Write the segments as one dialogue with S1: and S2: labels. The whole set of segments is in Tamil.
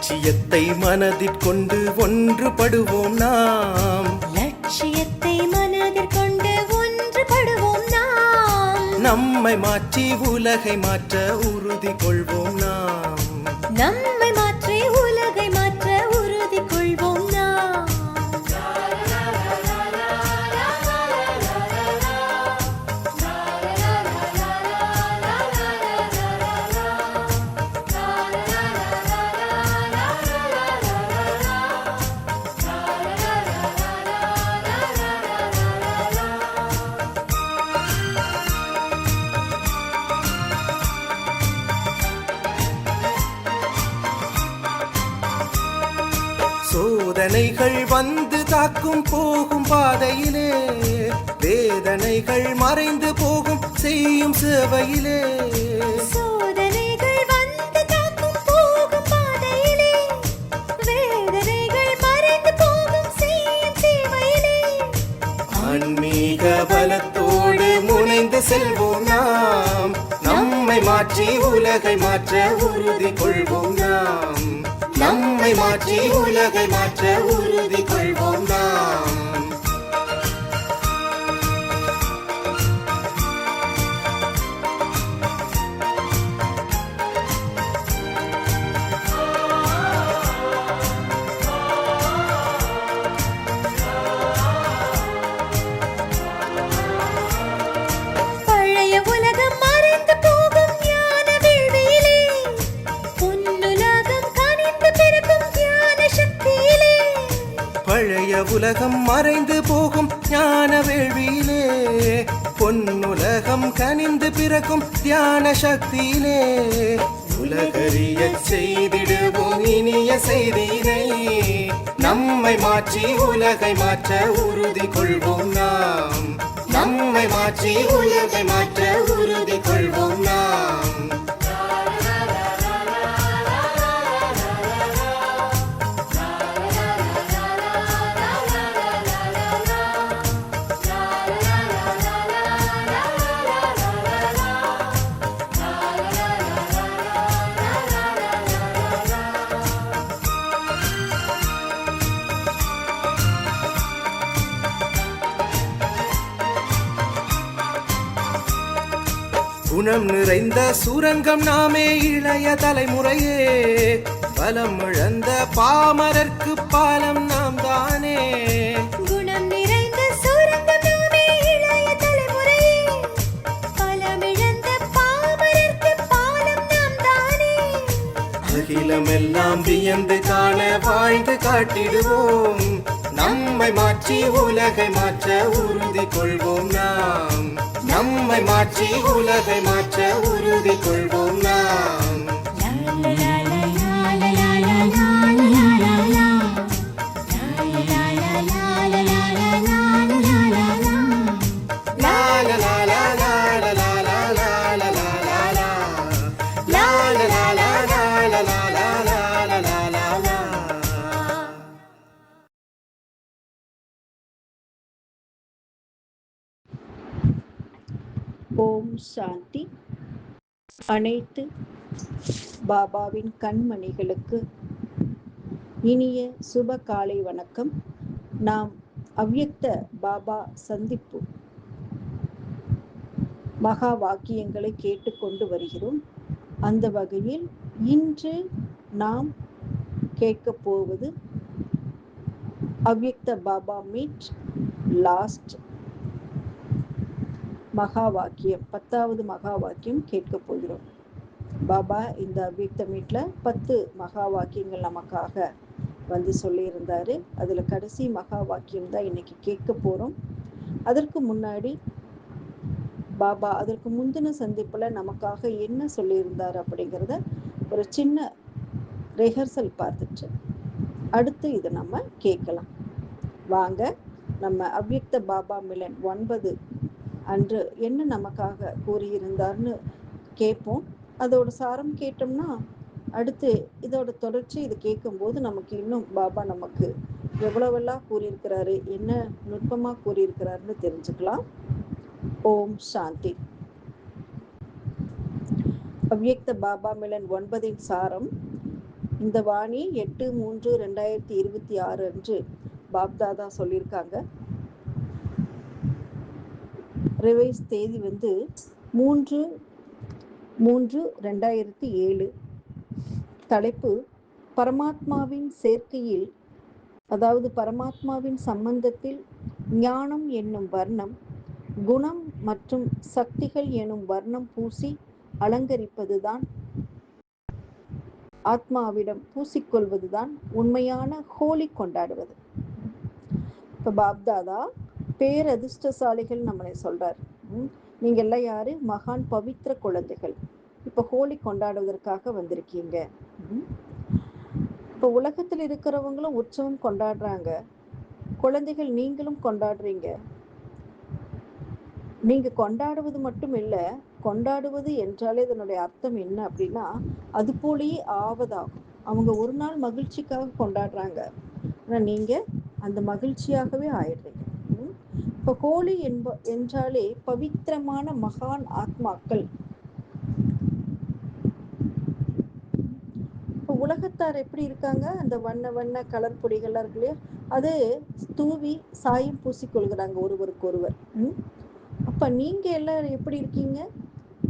S1: லட்சியத்தை மனதிற்கொண்டு ஒன்றுபடுவோம் நாம்.
S2: லட்சியத்தை மனதிற்கொண்டு ஒன்றுபடுவோம் நாம்.
S1: நம்மை மாற்றி உலகை மாற்ற உறுதி கொள்வோம் நாம்.
S2: நம்மை மாற்றி உலகை மாற்ற உறுதி கொள்வோம் நாம்.
S1: சோதனைகள் வந்து தாக்கும் போகும் பாதையிலே, வேதனைகள் மறைந்து போகும் செய்யும் சேவையிலே.
S2: சோதனைகள் வந்து தாக்கும் போகும் பாதையிலே, வேதனைகள் மறைந்து போகும் செய்யும் சேவையிலே.
S1: ஆன்மீக பலத்தோடு முனைந்து செல்வோம் நாம். நம்மை மாற்றி உலகை மாற்ற உறுதி கொள்வோம் நாம். நம்மை மாற்றி உலகை மாற்ற உறுதி கொள்வோம் நாம்.
S2: பழைய உலகம் மறைந்து போகும் ஞான வேள்வியிலே, பொன்னுலகம் கனிந்து பிறக்கும் ஞான சக்தியிலே.
S1: பழைய உலகம் மறைந்து போகும் ஞான வேள்வியிலே, பொன்னுலகம் கனிந்து பிறக்கும் தியான சக்தியிலே. உலகறியச் செய்திடுவோம் இனிய செய்தியினை. நம்மை மாற்றி உலகை மாற்ற உறுதி கொள்வோம் நாம். நம்மை மாற்றி உலகை மாற்ற உறுதி கொள்வோம் நாம். குணம் நிறைந்த சுரங்கம் நாமே இளைய தலைமுறையே. பலம் இழந்த பாமரர்க்கு பாலம் நாம் தானே.
S2: குணம் நிறைந்த சுரங்கம் நாமே இளைய தலைமுறையே. பலமிழந்த பாமரர்க்கு பாலம் நாம் தானே.
S1: அகிலமெல்லாம் வியந்து காண வாழ்ந்து காட்டிடுவோம். நம்மை மாற்றி உலகை மாற்ற உறுதி கொள்வோம் நாம். நம்மை மாற்றி உலகை மாற்ற உறுதி கொள்வோம் நாம்.
S3: ஓம் சாந்தி. அனைத்து பாபாவின் கண்மணிகளுக்கு இனிய சுப காலை வணக்கம். நாம் அவ்யக்த பாபா சந்திப்பு மகா வாக்கியங்களை கேட்டுக்கொண்டு வருகிறோம். அந்த வகையில் இன்று நாம் கேட்கப் போவது அவ்யக்த பாபா மீட் லாஸ்ட் மகா வாக்கியம், 10வது மகா வாக்கியம் கேட்க போகிறோம். பாபா இந்த அவ்யக்த மீட்ல 10 மகா வாக்கியங்கள் நமக்காக வந்து சொல்லியிருந்தாரு. அதுல கடைசி மகா வாக்கியம் தான் இன்னைக்கு கேட்க போறோம். அதற்கு முன்னாடி பாபா அதற்கு முந்தின சந்திப்புல நமக்காக என்ன சொல்லியிருந்தார் அப்படிங்கிறத ஒரு சின்ன ரிஹர்சல் பார்த்துட்டு அடுத்து இதை நம்ம கேட்கலாம். வாங்க நம்ம அவ்யக்த பாபா மிலன் 9 அன்று என்ன நமக்காக கூறியிருந்தார்னு கேட்போம். அதோட சாரம் கேட்டோம்னா அடுத்து இதோட தொடர்ச்சி இது கேட்கும்போது நமக்கு இன்னும் பாபா நமக்கு எவ்வளவெல்லாம் கூறியிருக்கிறாரு, என்ன நுட்பமா கூறியிருக்கிறாருன்னு தெரிஞ்சுக்கலாம். ஓம் சாந்தி. அவ்யக்த பாபா மிலன் 9 சாரம். இந்த வாணி 8/3/2026 அன்று பாப்தாதா சொல்லியிருக்காங்க. ரிவைஸ் தேதி 3/3/2007. தலைப்பு பரமாத்மாவின் சேர்க்கையில், அதாவது பரமாத்மாவின் சம்பந்தத்தில் ஞானம் என்னும் வர்ணம், குணம் மற்றும் சக்திகள் எனும் வர்ணம் பூசி அலங்கரிப்பதுதான், ஆத்மாவிடம் பூசிக்கொள்வதுதான் உண்மையான ஹோலி கொண்டாடுவது. இப்போ பாப்தாதா பேரதிர்ஷ்டசாலிகள் நம்மளை சொல்றார். நீங்க எல்லாம் யாரு? மகான் பவித்திர குழந்தைகள். இப்போ ஹோலி கொண்டாடுவதற்காக வந்திருக்கீங்க. இப்போ உலகத்தில் இருக்கிறவங்களும் உற்சவம் கொண்டாடுறாங்க, குழந்தைகள் நீங்களும் கொண்டாடுறீங்க. நீங்க கொண்டாடுவது மட்டும் இல்லை, கொண்டாடுவது என்றாலே இதனுடைய அர்த்தம் என்ன அப்படின்னா, அது போலயே ஆவதாகும். அவங்க ஒரு நாள் மகிழ்ச்சிக்காக கொண்டாடுறாங்க, ஆனால் நீங்க அந்த மகிழ்ச்சியாகவே ஆயிடுறீங்க. இப்போ ஹோலி என்றாலே பவித்திரமான மகான் ஆத்மாக்கள். இப்போ உலகத்தார் எப்படி இருக்காங்க? அந்த வண்ண வண்ண கலர் பொடிகள்லாம் இருக்கு இல்லையா, அது தூவி சாயம் பூசிக்கொள்கிறாங்க ஒருவருக்கு ஒருவர். அப்ப நீங்க எல்லாரும் எப்படி இருக்கீங்க?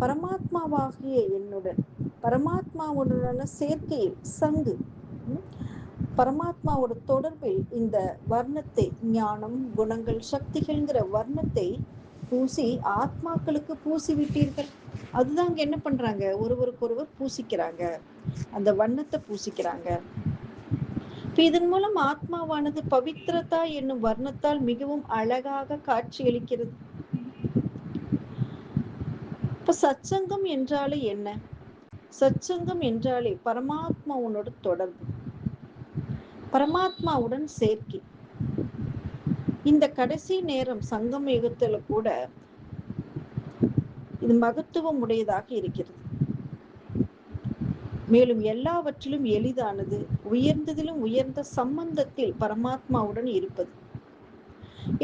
S3: பரமாத்மாவாகிய என்னுடன், பரமாத்மாவுடனான சேர்க்கையில், சங்கு, பரமாத்மாவோட தொடர்பில் இந்த வர்ணத்தை, ஞானம், குணங்கள், சக்திகள்ங்கிற வர்ணத்தை பூசி ஆத்மாக்களுக்கு பூசி விட்டீர்கள். அதுதான் அங்க என்ன பண்றாங்க? ஒருவருக்கு ஒருவர் பூசிக்கிறாங்க, அந்த வண்ணத்தை பூசிக்கிறாங்க. இதன் மூலம் ஆத்மாவானது பவித்திரதா என்னும் வர்ணத்தால் மிகவும் அழகாக காட்சியளிக்கிறது. இப்ப சத்சங்கம் என்றாலே என்ன? சத்சங்கம் என்றாலே பரமாத்மாவோட தொடர்பு, பரமாத்மாவுடன் சேர்க்கை. இந்த கடைசி நேரம் சங்கம் யுகத்துல கூட இது மகத்துவம் உடையதாக இருக்கிறது. மேலும் எல்லாவற்றிலும் எளிதானது, உயர்ந்ததிலும் உயர்ந்த சம்பந்தத்தில் பரமாத்மாவுடன் இருப்பது.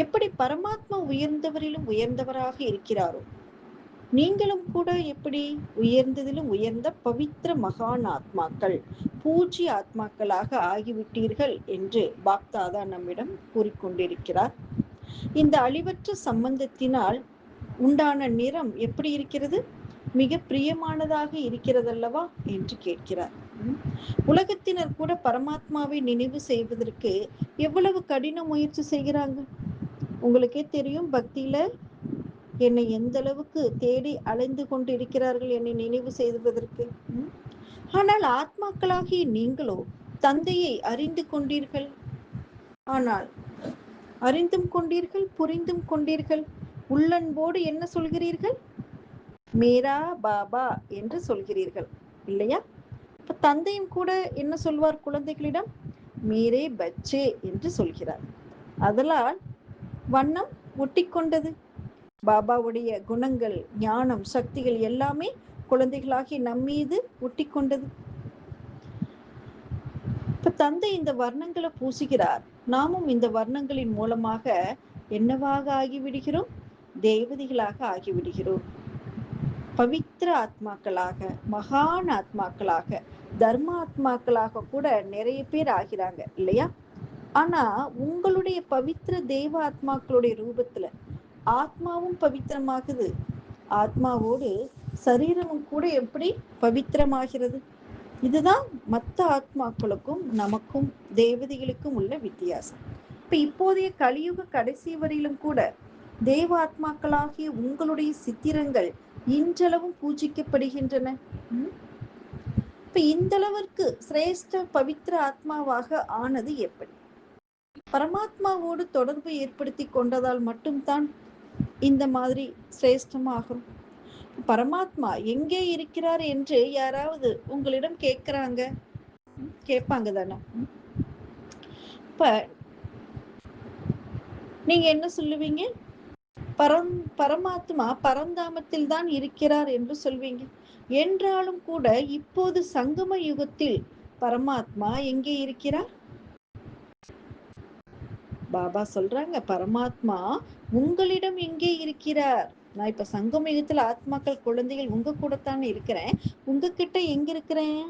S3: எப்படி பரமாத்மா உயர்ந்தவரிலும் உயர்ந்தவராக இருக்கிறாரோ, நீங்களும் கூட எப்படி உயர்ந்ததிலும் உயர்ந்த பவித்திர மகான் ஆத்மாக்கள், பூஜ்ய ஆத்மாக்களாக ஆகிவிட்டீர்கள் என்று பாப்தாதா நம்மிடம் கூறிக்கொண்டிருக்கிறார். இந்த அழிவற்ற சம்பந்தத்தினால் உண்டான நிறம் எப்படி இருக்கிறது? மிக பிரியமானதாக இருக்கிறதல்லவா என்று கேட்கிறார். உலகத்தினர் கூட பரமாத்மாவை நினைவு செய்வதற்கு எவ்வளவு கடின முயற்சி செய்கிறாங்க. உங்களுக்கே தெரியும், பக்தியில என்னை எந்த அளவுக்கு தேடி அலைந்து கொண்டு இருக்கிறார்கள் என்னை நினைவு செய்வதற்கு. ஆனால் ஆத்மாக்களாகிய நீங்களோ தந்தையை அறிந்து கொண்டீர்கள். ஆனால் அறிந்தும் கொண்டீர்கள், புரிந்தும் கொண்டீர்கள். உள்ளன்போடு என்ன சொல்கிறீர்கள்? மேரா பாபா என்று சொல்கிறீர்கள் இல்லையா? இப்ப தந்தையும் கூட என்ன சொல்வார் குழந்தைகளிடம்? மேரே பச்சே என்று சொல்கிறார். அதனால் வண்ணம் ஒட்டிக்கொண்டது. பாபாவுடைய குணங்கள், ஞானம், சக்திகள் எல்லாமே குழந்தைகளாகி நம்மீது ஒட்டிக்கொண்டது. இப்ப தந்தை இந்த வர்ணங்களை பூசுகிறார். நாமும் இந்த வர்ணங்களின் மூலமாக என்னவாக ஆகிவிடுகிறோம்? தேவதைகளாக ஆகிவிடுகிறோம். பவித்திர ஆத்மாக்களாக, மகான் ஆத்மாக்களாக, தர்ம ஆத்மாக்களாக கூட நிறைய பேர் ஆகிறாங்க இல்லையா? ஆனா உங்களுடைய பவித்திர தேவ ஆத்மாக்களுடைய ரூபத்துல ஆத்மாவும் பவித்திரமாகுது. ஆத்மாவோடு சரீரமும் கூட எப்படி பவித்திரமாகிறது? இதுதான் மற்ற ஆத்மாக்களுக்கும் நமக்கும் தேவதைகளுக்கும் உள்ள வித்தியாசம். இப்போதைய கலியுக கடைசி வரையிலும் கூட தேவ ஆத்மாக்களாகிய உங்களுடைய சித்திரங்கள் இன்றளவும் பூஜிக்கப்படுகின்றன. இந்த அளவிற்கு சிரேஷ்ட பவித்திர ஆத்மாவாக ஆனது எப்படி? பரமாத்மாவோடு தொடர்பு ஏற்படுத்தி கொண்டதால் மட்டும்தான் இந்த மாதிரி சிரேஷ்டமாகும். பரமாத்மா எங்கே இருக்கிறார் என்று யாராவது உங்களிடம் கேட்பாங்க தானே? இப்ப நீங்க என்ன சொல்லுவீங்க? பரமாத்மா பரந்தாமத்தில் தான் இருக்கிறார் என்று சொல்வீங்க. என்றாலும் கூட இப்போது சங்கம யுகத்தில் பரமாத்மா எங்கே இருக்கிறார்? பாபா சொல்றாங்க, பரமாத்மா உங்களிடம் எங்கே இருக்கிறார்? நான் இப்ப சங்கம யுகத்தில் ஆத்மாக்கள் குழந்தைகள் உங்க கூட தானே இருக்கிறேன். உங்ககிட்ட எங்க இருக்கிறேன்?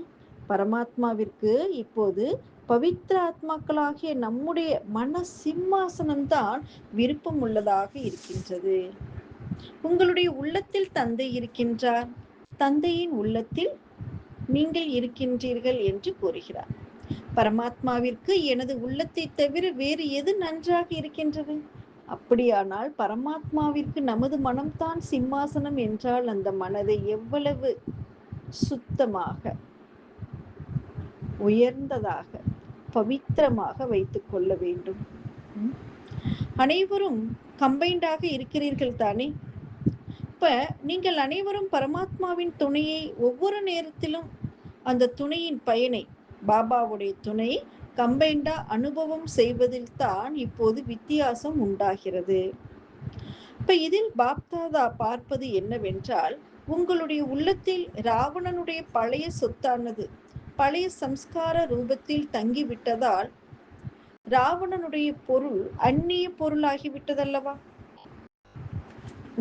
S3: பரமாத்மாவிற்கு இப்போது பவித்திர ஆத்மாக்களாகிய நம்முடைய மன சிம்மாசனம்தான் விருப்பம் உள்ளதாக இருக்கின்றது. உங்களுடைய உள்ளத்தில் தந்தை இருக்கின்றார், தந்தையின் உள்ளத்தில் நீங்கள் இருக்கின்றீர்கள் என்று கூறுகிறார். பரமாத்மாவிற்கு எனது உள்ளத்தை தவிர வேறு எது நன்றாக இருக்கின்றது? அப்படியானால் பரமாத்மாவிற்கு நமது மனம்தான் சிம்மாசனம் என்றால் அந்த மனதை எவ்வளவு சுத்தமாக, உயர்ந்ததாக, பவித்திரமாக வைத்துக் கொள்ள வேண்டும். அனைவரும் கம்பைண்டாக இருக்கிறீர்கள் தானே? இப்ப நீங்கள் அனைவரும் பரமாத்மாவின் துணையை ஒவ்வொரு நேரத்திலும் அந்த துணையின் பயனை, பாபாவுடைய துணை கம்பைண்டா அனுபவம் செய்வதில் தான் இப்போது வித்தியாசம் உண்டாகிறது. இப்ப இதில் பாப்தாதா பார்ப்பது என்னவென்றால், உங்களுடைய உள்ளத்தில் ராவணனுடைய பழைய சொத்தானது பழைய சம்ஸ்கார ரூபத்தில் தங்கிவிட்டதால் ராவணனுடைய பொருள் அந்நிய பொருள் ஆகிவிட்டதல்லவா?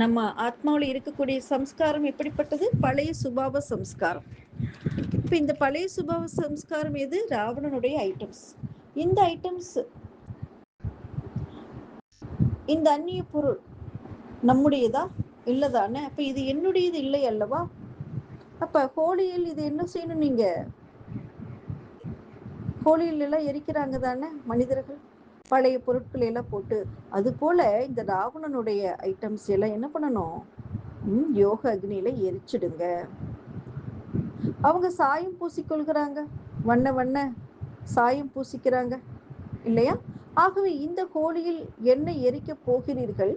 S3: நம்ம ஆத்மாவில் இருக்கக்கூடிய சம்ஸ்காரம் எப்படிப்பட்டது? பழைய சுபாவ சம்ஸ்காரம். இப்ப இந்த பழைய சுபாவ சம்ஸ்காரம் எது? ராவணனுடைய ஐட்டம்ஸ். இந்த ஐட்டம்ஸ், இந்த அந்நிய பொருள் நம்முடையதா? இல்லதானே? அப்ப இது என்னுடையது இல்லை அல்லவா? அப்ப ஹோலியில் இது என்ன செய்யணும்? நீங்க ஹோலியில் எல்லாம் எரிக்கிறாங்க தானே மனிதர்கள், பழைய பொருட்கள் எல்லாம் போட்டு. அது போல இந்த ராவணனுடைய ஐட்டம்ஸ் எல்லாம் என்ன பண்ணணும்? யோக அக்னியில எரிச்சிடுங்க. அவங்க சாயம் பூசிக்கொள்கிறாங்க, வண்ண வண்ண சாயம் பூசிக்கிறாங்க இல்லையா? ஆகவே இந்த ஹோலியில் என்ன எரிக்க போகிறீர்கள்?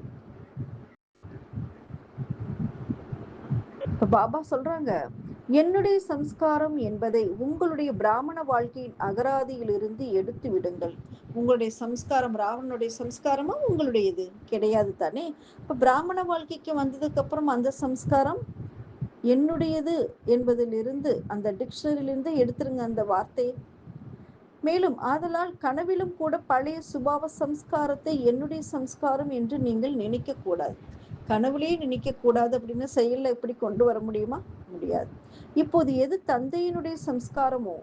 S3: பாபா சொல்றாங்க, என்னுடைய சம்ஸ்காரம் என்பதை உங்களுடைய பிராமண வாழ்க்கையின் அகராதியிலிருந்து எடுத்து விடுங்கள். உங்களுடைய சம்ஸ்காரம் ராவணனுடைய சம்ஸ்காரமா உங்களுடையது கிடையாது தானே? இப்ப பிராமண வாழ்க்கைக்கு வந்ததுக்கு அப்புறம் அந்த சம்ஸ்காரம் என்னுடையது என்பதிலிருந்து, அந்த டிக்ஷனரியிலிருந்து எடுத்துருங்க அந்த வார்த்தையை. மேலும் ஆதலால் கனவிலும் கூட பழைய சுபாவ சம்ஸ்காரத்தை என்னுடைய சம்ஸ்காரம் என்று நீங்கள் நினைக்க கூடாது. கனவுலேயே நினைக்க கூடாது அப்படின்னு செயல்ல எப்படி கொண்டு வர முடியுமா? முடியாது. இப்போது எது தந்தையினுடைய சம்ஸ்காரமோ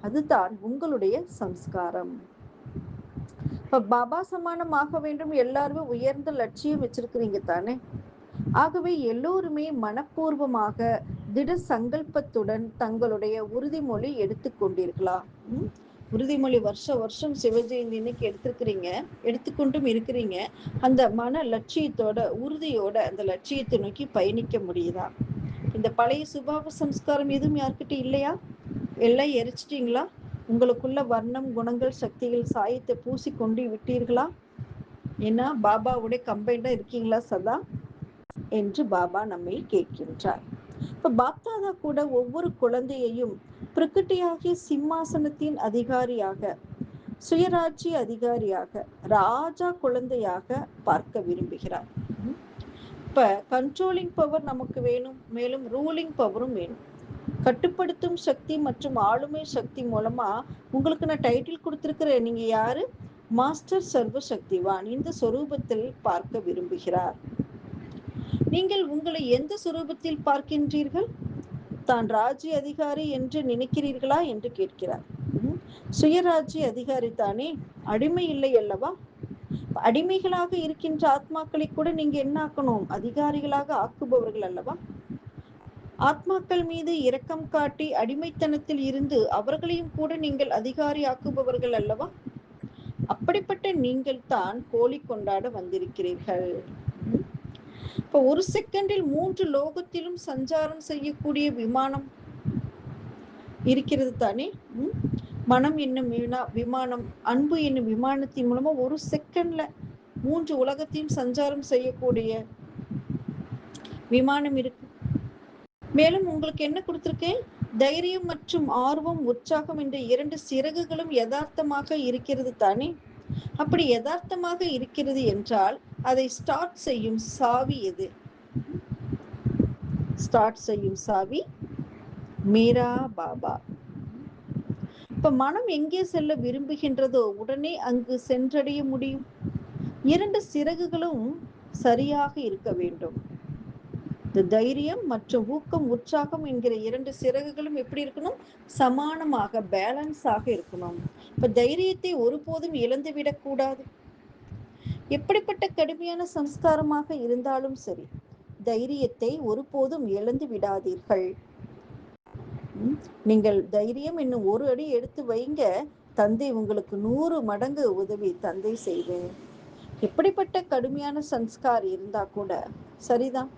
S3: அதுதான் உங்களுடைய சம்ஸ்காரம். இப்ப பாபா சமானமாக வேண்டும் எல்லாருமே உயர்ந்த லட்சியம் வச்சிருக்கிறீங்க தானே? ஆகவே எல்லோருமே மனப்பூர்வமாக திட சங்கல்பத்துடன் தங்களுடைய உறுதிமொழி எடுத்துக்கொண்டீர்களா? உறுதிமொழி வருஷம் சிவஜெயந்தி இன்னைக்கு எடுத்துக்கொண்டும் இருக்கிறீங்க. அந்த மன லட்சியத்தோட, உறுதியோட அந்த லட்சியத்தை நோக்கி பயணிக்க முடியுதா? இந்த பழைய சுபாவ சம்ஸ்காரம் எதுவும் யார்கிட்ட இல்லையா? எல்லாம் எரிச்சிட்டீங்களா? உங்களுக்குள்ள வர்ணம், குணங்கள், சக்திகள், சாயத்தை பூசி கொண்டு விட்டீர்களா? ஏன்னா பாபாவுடைய கம்பைண்டா இருக்கீங்களா சதா என்று பாபா நம்மை கேட்கின்றார். இப்ப பாப்தாதா கூட ஒவ்வொரு குழந்தையையும் பிரகிருதியாகிய சிம்மாசனத்தின் அதிகாரியாக, சுயராட்சி அதிகாரியாக, ராஜா குழந்தையாக பார்க்க விரும்புகிறார். இப்ப கண்ட்ரோலிங் பவர் நமக்கு வேணும், மேலும் ரூலிங் பவரும் வேணும். கட்டுப்படுத்தும் சக்தி மற்றும் ஆளுமை சக்தி மூலமா உங்களுக்கு நான் டைட்டில் கொடுத்திருக்கிறேன். நீங்க யாரு? மாஸ்டர் சர்வ சக்திவான். இந்த சொரூபத்தில் பார்க்க விரும்புகிறார். நீங்கள் உங்களை எந்த சுரூபத்தில் பார்க்கின்றீர்கள்? தான் ராஜ்ய அதிகாரி என்று நினைக்கிறீர்களா என்று கேட்கிறார். சுயராஜ்ய அதிகாரி தானே, அடிமை இல்லை அல்லவா? அடிமைகளாக இருக்கின்ற ஆத்மாக்களை கூட நீங்க என்ன ஆக்கணும்? அதிகாரிகளாக ஆக்குபவர்கள் அல்லவா? ஆத்மாக்கள் மீது இரக்கம் காட்டி அடிமைத்தனத்தில் இருந்து அவர்களையும் கூட நீங்கள் அதிகாரி ஆக்குபவர்கள் அல்லவா? அப்படிப்பட்ட நீங்கள் தான் கோழி கொண்டாட வந்திருக்கிறீர்கள். இப்ப ஒரு செகண்டில் 3 லோகத்திலும் சஞ்சாரம் செய்யக்கூடிய விமானம் இருக்கிறது தானே? மனம் என்னும் விமானம், அன்பு என்னும் விமானத்தின் மூலமா ஒரு செகண்ட்ல 3 உலகத்தையும் சஞ்சாரம் செய்யக்கூடிய விமானம் இருக்கு. மேலும் உங்களுக்கு என்ன கொடுத்திருக்கேன்? தைரியம் மற்றும் ஆர்வம், உற்சாகம் என்ற 2 சிறகுகளும் யதார்த்தமாக இருக்கிறது தானே? அப்படி யதார்த்தமாக இருக்கிறது என்றால் அதை ஸ்டார்ட் செய்யும் சாவி எது? ஸ்டார்ட் செய்யும் சாவி மீரா பாபா. இப்ப மனம் எங்கே செல்ல விரும்புகின்றதோ உடனே அங்கு சென்றடைய முடியும். 2 சிறகுகளும் சரியாக இருக்க வேண்டும். இந்த தைரியம் மற்றும் ஊக்கம், உற்சாகம் என்கிற 2 சிறகுகளும் எப்படி இருக்கணும்? சமானமாக, பேலன்ஸாக இருக்கணும். இப்ப தைரியத்தை ஒருபோதும் இழந்து விடக்கூடாது. எப்படிப்பட்ட கடுமையான சம்ஸ்காரமாக இருந்தாலும் சரி, தைரியத்தை ஒருபோதும் இழந்து விடாதீர்கள். நீங்கள் தைரியம் என்னும் ஒரு அடி எடுத்து வைங்க, தந்தை உங்களுக்கு 100 மடங்கு உதவி தந்தை செய்வேன். எப்படிப்பட்ட கடுமையான சன்ஸ்கார் இருந்தா கூட சரிதான்,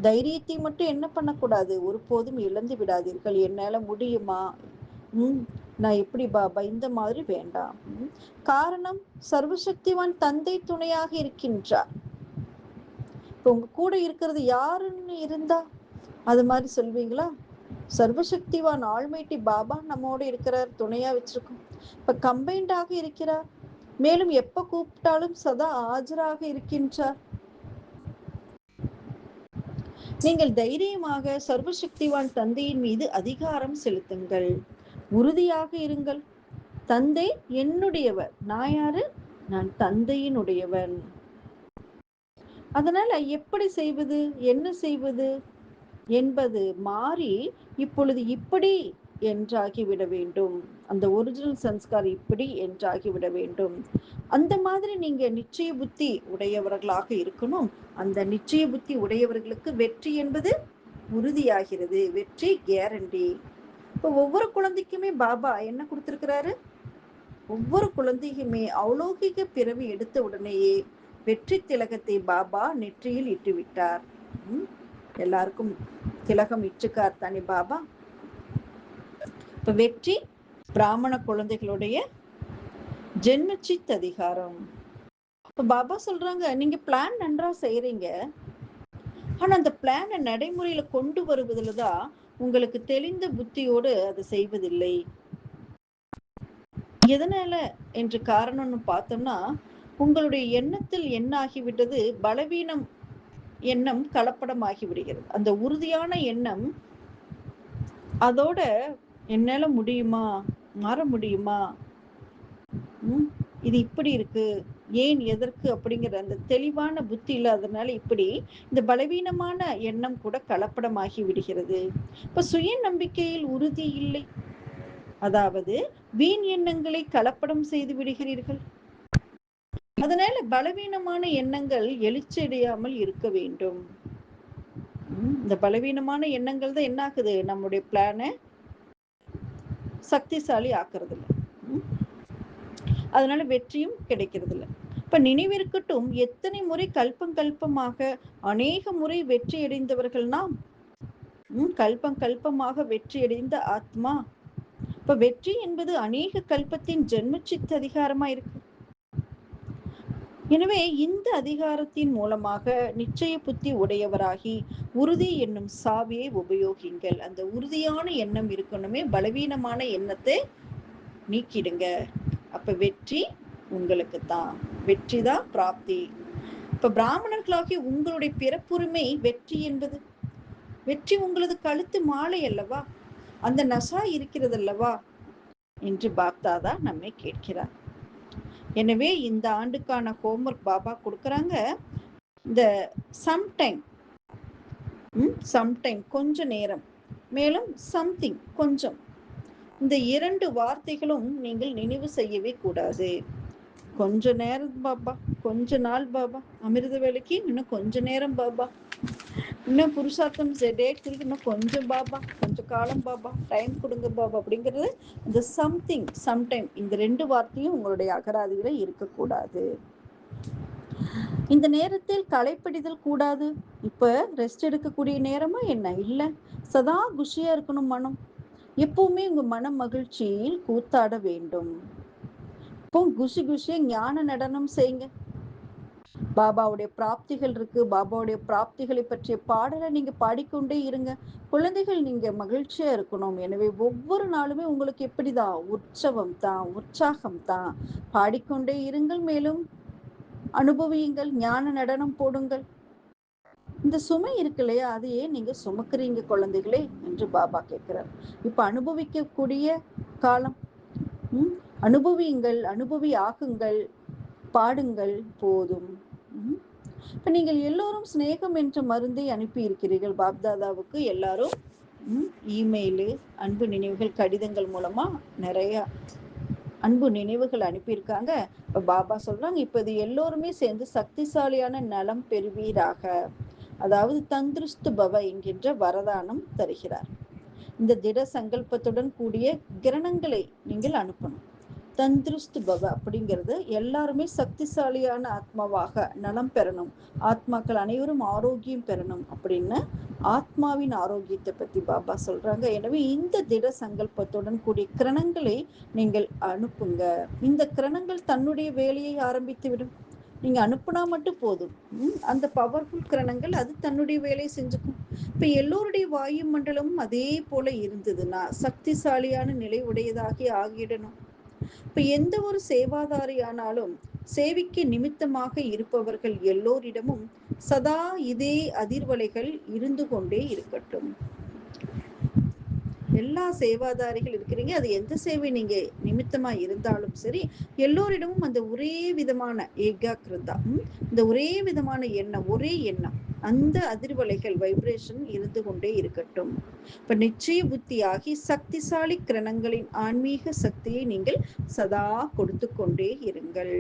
S3: தைரியத்தை மட்டும் என்ன பண்ணக்கூடாது? ஒருபோதும் இழந்து விடாதீர்கள். என்னால முடியுமா? நான் எப்படி பாபா? இந்த மாதிரி வேண்டாம். காரணம், சர்வசக்திவான் தந்தை துணையாக இருக்கின்றார். இப்ப உங்க கூட இருக்கிறது யாருன்னு இருந்தா அது மாதிரி சொல்வீங்களா? சர்வசக்திவான் ஆல்மைட்டி பாபா நம்மோடு இருக்கிறார், துணையா வச்சிருக்கோம். இப்ப கம்பைண்டாக இருக்கிறார், மேலும் எப்ப கூப்பிட்டாலும் சதா ஆஜராக இருக்கின்றார். நீங்கள் தைரியமாக சர்வசக்திவான் தந்தையின் மீது அதிகாரம் செலுத்துங்கள், உறுதியாக இருங்கள். தந்தை என்னுடையவர், நான் யாரு? நான் தந்தையினுடையவன். அதனால எப்படி செய்வது, என்ன செய்வது என்பது மாறி இப்பொழுது இப்படி என்றாகிவிட வேண்டும். அந்த ஒரிஜினல் சன்ஸ்கார் இப்படி என்றாகிவிட வேண்டும். அந்த மாதிரி நீங்க நிச்சய புத்தி உடையவர்களாக இருக்கணும். அந்த நிச்சய புத்தி உடையவர்களுக்கு வெற்றி என்பது உறுதியாகிறது, வெற்றி கேரண்டி. இப்போ ஒவ்வொரு குழந்தைக்குமே பாபா என்ன கொடுத்திருக்கிறாரு? ஒவ்வொரு குழந்தையுமே அவுலௌகிக பிறவி எடுத்த உடனேயே வெற்றி திலகத்தை பாபா நெற்றியில் இட்டு விட்டார். எல்லாருக்கும் திலகம் இட்டுக்கார் தானே பாபா. இப்ப வெற்றி பிராமண குழந்தைகளுடைய ஜென்மச்சித் அதிகாரம். இப்ப பாபா சொல்றாங்க, நீங்க பிளான் நன்றா செய்யறீங்க, ஆனா அந்த பிளானை நடைமுறையில கொண்டு வருவதில் தான் உங்களுக்கு தெளிந்த புத்தியோடு அதை செய்வதில்லை. எதனால என்று காரணம்னு பார்த்தோம்னா, உங்களுடைய எண்ணத்தில் என்ன ஆகிவிட்டது? பலவீனம் எண்ணம் கலப்படமாகி விடுகிறது. அந்த உறுதியான எண்ணம் அதோட என்னால முடியுமா, மாற முடியுமா, இது இப்படி இருக்கு, ஏன், எதற்கு அப்படிங்கிற அந்த தெளிவான புத்தி இல்லாதனால இப்படி இந்த பலவீனமான எண்ணம் கூட கலப்படமாகி விடுகிறது. இப்ப சுய நம்பிக்கையில் உறுதி இல்லை, அதாவது வீண் எண்ணங்களை கலப்படம் செய்து விடுகிறீர்கள். அதனால பலவீனமான எண்ணங்கள் எழுச்சியடையாமல் இருக்க வேண்டும். இந்த பலவீனமான எண்ணங்கள் தான் என்ன ஆகுது? நம்முடைய பிளானை சக்திசாலி ஆக்குறது இல்லை, அதனால வெற்றியும் கிடைக்கிறது இல்லை. இப்ப நினைவிருக்கட்டும், எத்தனை முறை கல்பமாக அநேக முறை வெற்றி அடைந்தவர்கள் நாம். கல்பமாக வெற்றி அடைந்த ஆத்மா. இப்ப வெற்றி என்பது அநேக கல்பத்தின் ஜென்மச்சித் அதிகாரமா இருக்கு. எனவே இந்த அதிகாரத்தின் மூலமாக நிச்சய புத்தி உடையவராகி உறுதி என்னும் சாவியை உபயோகிங்கள். அந்த உறுதியான எண்ணம் இருக்கணுமே, பலவீனமான எண்ணத்தை நீக்கிடுங்க. அப்ப வெற்றி உங்களுக்கு தான், வெற்றி தான் பிராப்தி. இப்ப பிராமணர்களாகி உங்களுடைய பிறப்புரிமை வெற்றி என்பது, வெற்றி உங்களது கழுத்து மாலை அல்லவா, அந்த நசா இருக்கிறது அல்லவா என்று பாப்தாதா நம்மை கேட்கிறார். எனவே இந்த ஆண்டுக்கான ஹோம்ஒர்க் பாபா கொடுக்கறாங்க. இந்த சம்டைம் கொஞ்ச நேரம், மேலும் சம்திங் கொஞ்சம், இந்த 2 வார்த்தைகளும் நீங்கள் நினைவு செய்யவே கூடாது. கொஞ்ச நேரம் பாபா, கொஞ்ச நாள் பாபா, அமிர்த வேலைக்கு இன்னும் கொஞ்ச நேரம் பாபா, இன்னும் புருஷார்த்தம் டேட் குறித்து இன்னும் கொஞ்சம் பாபா, கொஞ்சம் காலம் பாபா, டைம் கொடுங்க பாபா அப்படிங்கிறது. இந்த சம்டைம் இந்த 2 வார்த்தையும் உங்களுடைய அகராதியில இருக்கக்கூடாது. இந்த நேரத்தில் களைப்பிடிதல் கூடாது. இப்ப ரெஸ்ட் எடுக்கக்கூடிய நேரமா என்ன? இல்ல, சதா குஷியா இருக்கணும் மனம். எப்பவுமே உங்க மன மகிழ்ச்சியில் கூத்தாட வேண்டும். இப்போ குஷியா ஞான நடனம் செய்யுங்க. பாபாவுடைய பிராப்திகள் இருக்கு, பாபாவுடைய பிராப்திகளை பற்றிய பாடலை நீங்க பாடிக்கொண்டே இருங்க. குழந்தைகள், நீங்க மகிழ்ச்சியா இருக்கணும். எனவே ஒவ்வொரு நாளுமே உங்களுக்கு எப்படிதான் உற்சவம் தான், உற்சாகம் தான். பாடிக்கொண்டே இருங்கள், மேலும் அனுபவியுங்கள், ஞான நடனம் போடுங்கள். இந்த சுமை இருக்கு இல்லையா, அதையே நீங்க சுமக்குறீங்க குழந்தைகளே என்று பாபா கேட்கிறார். இப்ப அனுபவிக்கக்கூடிய காலம். அனுபவியுங்கள், அனுபவி ஆகுங்கள், பாடுங்கள் போதும். இப்ப நீங்கள் எல்லோரும் சிநேகம் என்ற மருந்தை அனுப்பி இருக்கிறீர்கள் பாப்தாதாவுக்கு. எல்லாரும் இமெயிலு, அன்பு நினைவுகள், கடிதங்கள் மூலமா நிறைய அன்பு நினைவுகள் அனுப்பியிருக்காங்க. இப்ப பாபா சொல்றாங்க, இப்ப இது எல்லோருமே சேர்ந்து சக்திசாலியான நலம் பெறுவீராக, அதாவது தந்திருஷ்டு பவ என்கின்ற வரதானம் தருகிறார். இந்த திட சங்கல்பத்துடன் கூடிய கிரணங்களை நீங்கள் அனுப்பணும். தந்திருஷ்டு பவ அப்படிங்கிறது எல்லாருமே சக்திசாலியான ஆத்மாவாக நலம் பெறணும், ஆத்மாக்கள் அனைவரும் ஆரோக்கியம் பெறணும் அப்படின்னு ஆத்மாவின் ஆரோக்கியத்தை பத்தி பாபா சொல்றாங்க. எனவே இந்த திட சங்கல்பத்துடன் கூடிய கிரணங்களை நீங்கள் அனுப்புங்க. இந்த கிரணங்கள் தன்னுடைய வேலையை ஆரம்பித்து விடும். நீங்க அனுப்புனா மட்டும் போதும். அந்த பவர்ஃபுல் கிரணங்கள் அது தன்னுடைய வேலையை செஞ்சுக்கும். இப்ப எல்லோருடைய வாயு மண்டலமும் அதே போல இருந்ததுன்னா சக்திசாலியான நிலை உடையதாகி ஆகிடணும். இப்ப எந்த ஒரு சேவாதாரியானாலும் சேவிக்கு நிமித்தமாக இருப்பவர்கள் எல்லோரிடமும் சதா இதே அதிர்வலைகள் இருந்து கொண்டே இருக்கட்டும். எல்லா சேவாதாரிகள் இருக்கிறீங்க, அது எந்த சேவை நீங்க நிமித்தமா இருந்தாலும் சரி, எல்லோரிடமும் அந்த ஒரே விதமான ஏகாகிருதா, இந்த ஒரே விதமான எண்ணம், ஒரே எண்ணம், அந்த அதிர்வலைகள் வைப்ரேஷன் இருந்து கொண்டே இருக்கட்டும். இப்ப நிச்சய புத்தியாகி சக்திசாலி கிரணங்களின் ஆன்மீக சக்தியை நீங்கள் சதா கொடுத்து கொண்டே இருங்கள்.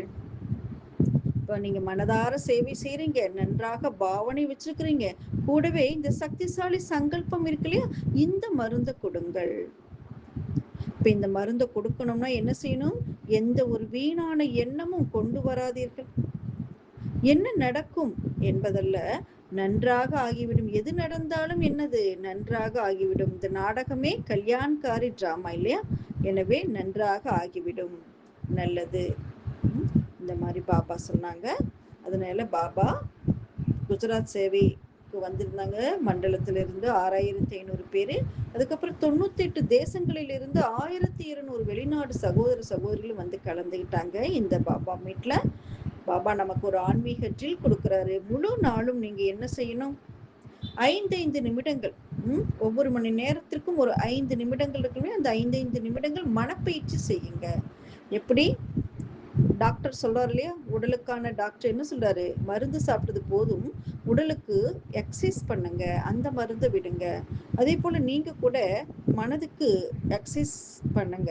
S3: இப்ப நீங்க மனதார சேவை செய்றீங்க, நன்றாக பாவனை வச்சிருக்கிறீங்க, கூடவே இந்த சக்திசாலி சங்கல்பம் இருக்கு இல்லையா, இந்த மருந்தை கொடுங்கள். இப்ப இந்த மருந்தை கொடுக்கணும்னா என்ன செய்யணும்? எந்த ஒரு வீணான எண்ணமும் கொண்டு வராதீர்கள். என்ன நடக்கும் என்பதல்ல, நன்றாக ஆகிவிடும். எது நடந்தாலும் என்னது? நன்றாக ஆகிவிடும். இந்த நாடகமே கல்யாண்காரி டிராமா இல்லையா? எனவே நன்றாக ஆகிவிடும். நல்லது. இந்த மாதிரி பாபா சொன்னாங்க. அதனால பாபா குஜராத் சேவைக்கு வந்திருந்தாங்க. மண்டலத்திலிருந்து 6500 பேரு, அதுக்கப்புறம் 98 தேசங்களிலிருந்து 1200 வெளிநாடு சகோதர சகோதரிகள் வந்து கலந்துக்கிட்டாங்க இந்த பாபா மீட்ல. பாபா நமக்கு ஒரு ஆன்மீக ட்ரில் கொடுக்குறாரு. முழு நாளும் நீங்க என்ன செய்யணும்? 5 நிமிடங்கள், ஒவ்வொரு மணி நேரத்திற்கும் ஒரு 5 நிமிடங்கள் இருக்குமே, அந்த 5 நிமிடங்கள் மனப்பயிற்சி செய்யுங்க. எப்படி டாக்டர் சொல்றாரு இல்லையா, உடலுக்கான டாக்டர் என்ன சொல்றாரு? மருந்து சாப்பிட்டது போதும், உடலுக்கு எக்ஸசைஸ் பண்ணுங்க, அந்த மருந்தை விடுங்க. அதே போல நீங்க கூட மனதுக்கு எக்ஸசைஸ் பண்ணுங்க.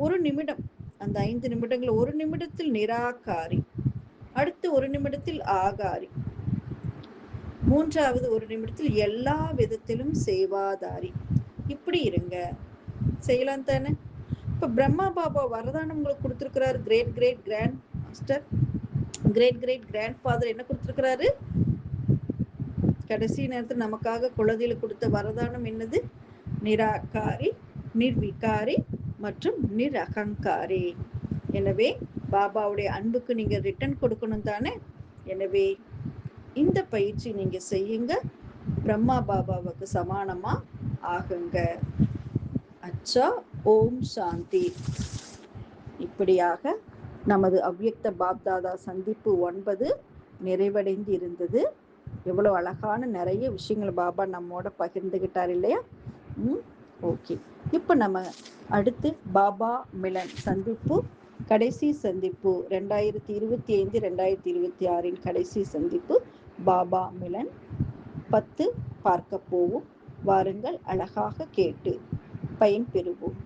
S3: ஒரு நிமிடம், அந்த 5 நிமிடங்கள், ஒரு நிமிடத்தில் நிராகாரி, அடுத்து ஒரு நிமிடத்தில் ஆகாரி, மூன்றாவது ஒரு நிமிடத்தில் எல்லா விதத்திலும் சேவாதாரி. இப்படி இருங்க. செய்யலாம் தானே? இப்ப பிரம்மா பாபா வரதானம் உங்களுக்கு கொடுத்திருக்கிறாரு. Great great grand master, great great grand father என்ன கொடுத்திருக்கிறாரு? கடைசி நேரத்தில் நமக்காக குழந்தையில கொடுத்த வரதானம் என்னது? நிராகாரி, நிர்விகாரி மற்றும் நிரகங்காரி. எனவே பாபாவுடைய அன்புக்கு நீங்க ரிட்டர்ன் கொடுக்கணும் தானே? எனவே இந்த பயிற்சி நீங்க செய்யுங்க, பிரம்மா பாபாவுக்கு சமானமா ஆகுங்க. அச்சா, ஓம் சாந்தி. இப்படியாக நமது அவ்யக்த பாப்தாதா சந்திப்பு 9 நிறைவடைந்து இருந்தது. எவ்வளவு அழகான நிறைய விஷயங்கள் பாபா நம்மோட பகிர்ந்துகிட்டார் இல்லையா? ஓகே. இப்ப நம்ம அடுத்து பாபா மிலன் சந்திப்பு, கடைசி சந்திப்பு 2025 2026 கடைசி சந்திப்பு பாபா மிலன் 10 பார்க்க போவோம். வாருங்கள், அழகாக கேட்டு பயன்பெறுவோம்.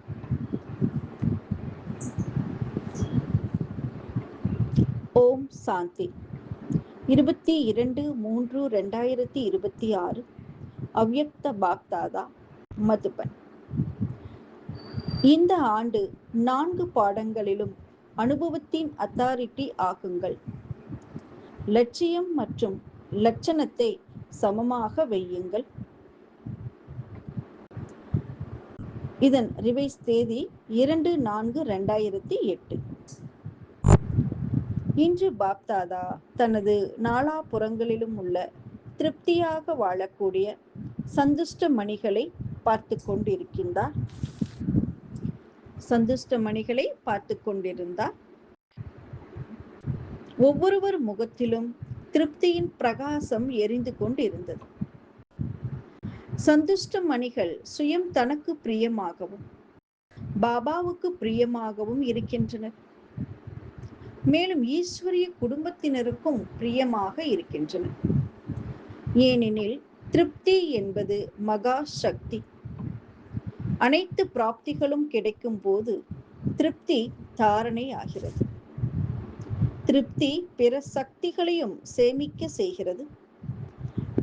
S3: ஓம் சாந்தி. 22/3/2026 அவ்யக்த பாப்தாதா மதுபன். இந்த ஆண்டு 4 பாடங்களிலும் அனுபவத்தின் அத்தாரிட்டி ஆகுங்கள். லட்சியம் மற்றும் லட்சணத்தை சமமாக வையுங்கள். இதன் ரிவைஸ் தேதி 2/4/2008. இன்று பாப்தாதா தனது நாலாபுறங்களிலும் உள்ள திருப்தியாக வாழக்கூடிய சந்துஷ்ட மணிகளை பார்த்து கொண்டிருக்கின்றார். சந்துஷ்ட மணிகளை பார்த்து கொண்டிருந்தார். ஒவ்வொருவர் முகத்திலும் திருப்தியின் பிரகாசம் எரிந்து கொண்டிருந்தது. சந்துஷ்ட மணிகள் சுயம் தனக்கு பிரியமாகவும் பாபாவுக்கு பிரியமாகவும் இருக்கின்றனர். மேலும் ஈஸ்வரிய குடும்பத்தினருக்கும் பிரியமாக இருக்கின்றன. ஏனெனில் திருப்தி என்பது மகா சக்தி. அனைத்து பிராப்திகளும் கிடைக்கும் போது திருப்தி தாரணை ஆகிறது. திருப்தி பிற சக்திகளையும் சேமிக்க செய்கிறது.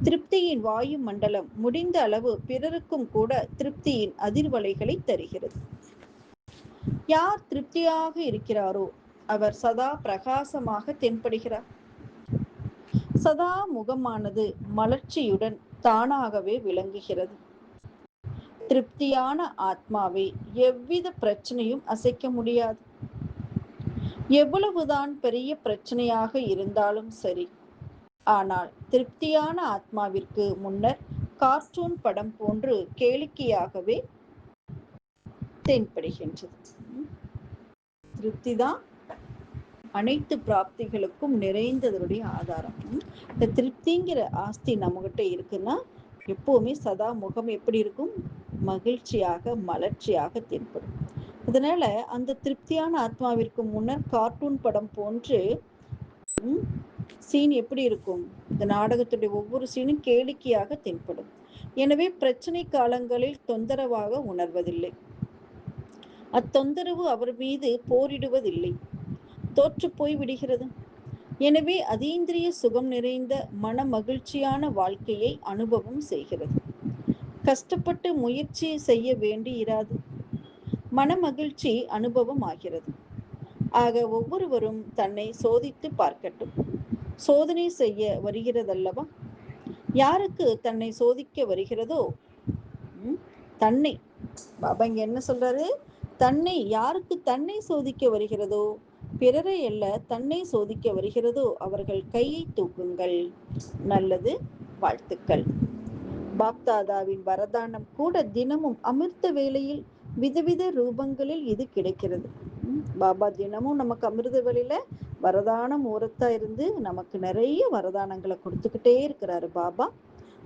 S3: திருப்தியின் வாயு மண்டலம் முடிந்த அளவு பிறருக்கும் கூட திருப்தியின் அதிர்வலைகளை தருகிறது. யார் திருப்தியாக இருக்கிறாரோ அவர் சதா பிரகாசமாக தென்படுகிறார். சதா முகமானது மலர்ச்சியுடன் தானாகவே விளங்குகிறது. திருப்தியான ஆத்மாவை எவ்வித பிரச்சனையும் அசைக்க முடியாது. எவ்வளவுதான் பெரிய பிரச்சனையாக இருந்தாலும் சரி, ஆனால் திருப்தியான ஆத்மாவிற்கு முன்னர் கார்ட்டூன் படம் போன்று கேளிக்கையாகவே தென்படுகின்றது. திருப்திதான் அனைத்து பிராப்திகளுக்கும் நிறைந்ததனுடைய ஆதாரம். இந்த திருப்திங்கிற ஆஸ்தி நம்மகிட்ட இருக்குன்னா எப்பவுமே சதா முகம் எப்படி இருக்கும்? மகிழ்ச்சியாக மலர்ச்சியாக தென்படும். அதனால அந்த திருப்தியான ஆத்மாவிற்கு முன்னர் கார்ட்டூன் படம் போன்று சீன் எப்படி இருக்கும்? இந்த நாடகத்துடைய ஒவ்வொரு சீனும் கேளிக்கையாக தென்படும். எனவே பிரச்சனை காலங்களில் தொந்தரவாக உணர்வதில்லை. அத்தொந்தரவு அவர் மீது போரிடுவதில்லை, தோற்று போய் விடுகிறது. எனவே அதீந்திரிய சுகம் நிறைந்த மன மகிழ்ச்சியான வாழ்க்கையை அனுபவம் செய்கிறது. கஷ்டப்பட்டு முயற்சி செய்ய வேண்டி இராது. மன மகிழ்ச்சி அனுபவம் ஆகிறது. ஆக ஒவ்வொருவரும் தன்னை சோதித்து பார்க்கட்டும். சோதனை செய்ய வருகிறதல்லவா? யாருக்கு தன்னை சோதிக்க வருகிறதோ தன்னை, பாபா இங்க என்ன சொல்றாரு? தன்னை, யாருக்கு தன்னை சோதிக்க வருகிறதோ, பிறரை அல்ல தன்னை சோதிக்க வருகிறதோ அவர்கள் கையை தூக்குங்கள். நல்லது, வாழ்த்துக்கள். பாப்தாதாவின் வரதானம் கூட தினமும் அமிர்த வேளையில் விதவித ரூபங்களில் இது கிடைக்கிறது. பாபா தினமும் நமக்கு அமிர்த வேளையில வரதானம் ஓரத்தா இருந்து நமக்கு நிறைய வரதானங்களை கொடுத்துக்கிட்டே இருக்கிறாரு பாபா.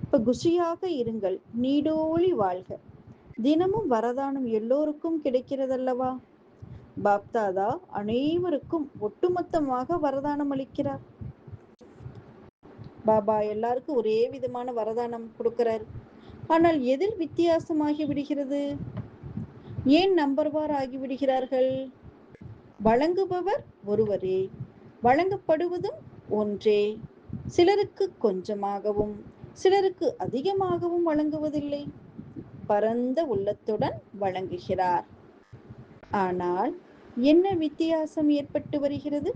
S3: இப்ப குஷியாக இருங்கள், நீடோழி வாழ்க. தினமும் வரதானம் எல்லோருக்கும் கிடைக்கிறதல்லவா? பாப்தாதா அனைவருக்கும் ஒட்டுமொத்தமாக வரதானம் அளிக்கிறார். பாபா எல்லாருக்கும் ஒரே விதமான வரதானம் கொடுக்கிறார். ஆனால் எதில் வித்தியாசமாகி விடுகிறது? ஏன் நம்பர்வார் ஆகிவிடுகிறார்கள்? வழங்குபவர் ஒருவரே, வழங்கப்படுவதும் ஒன்றே. சிலருக்கு கொஞ்சமாகவும் சிலருக்கு அதிகமாகவும் வழங்குவதில்லை. பரந்த உள்ளத்துடன் வழங்குகிறார். ஆனால் என்ன வித்தியாசம் ஏற்பட்டு வருகிறது?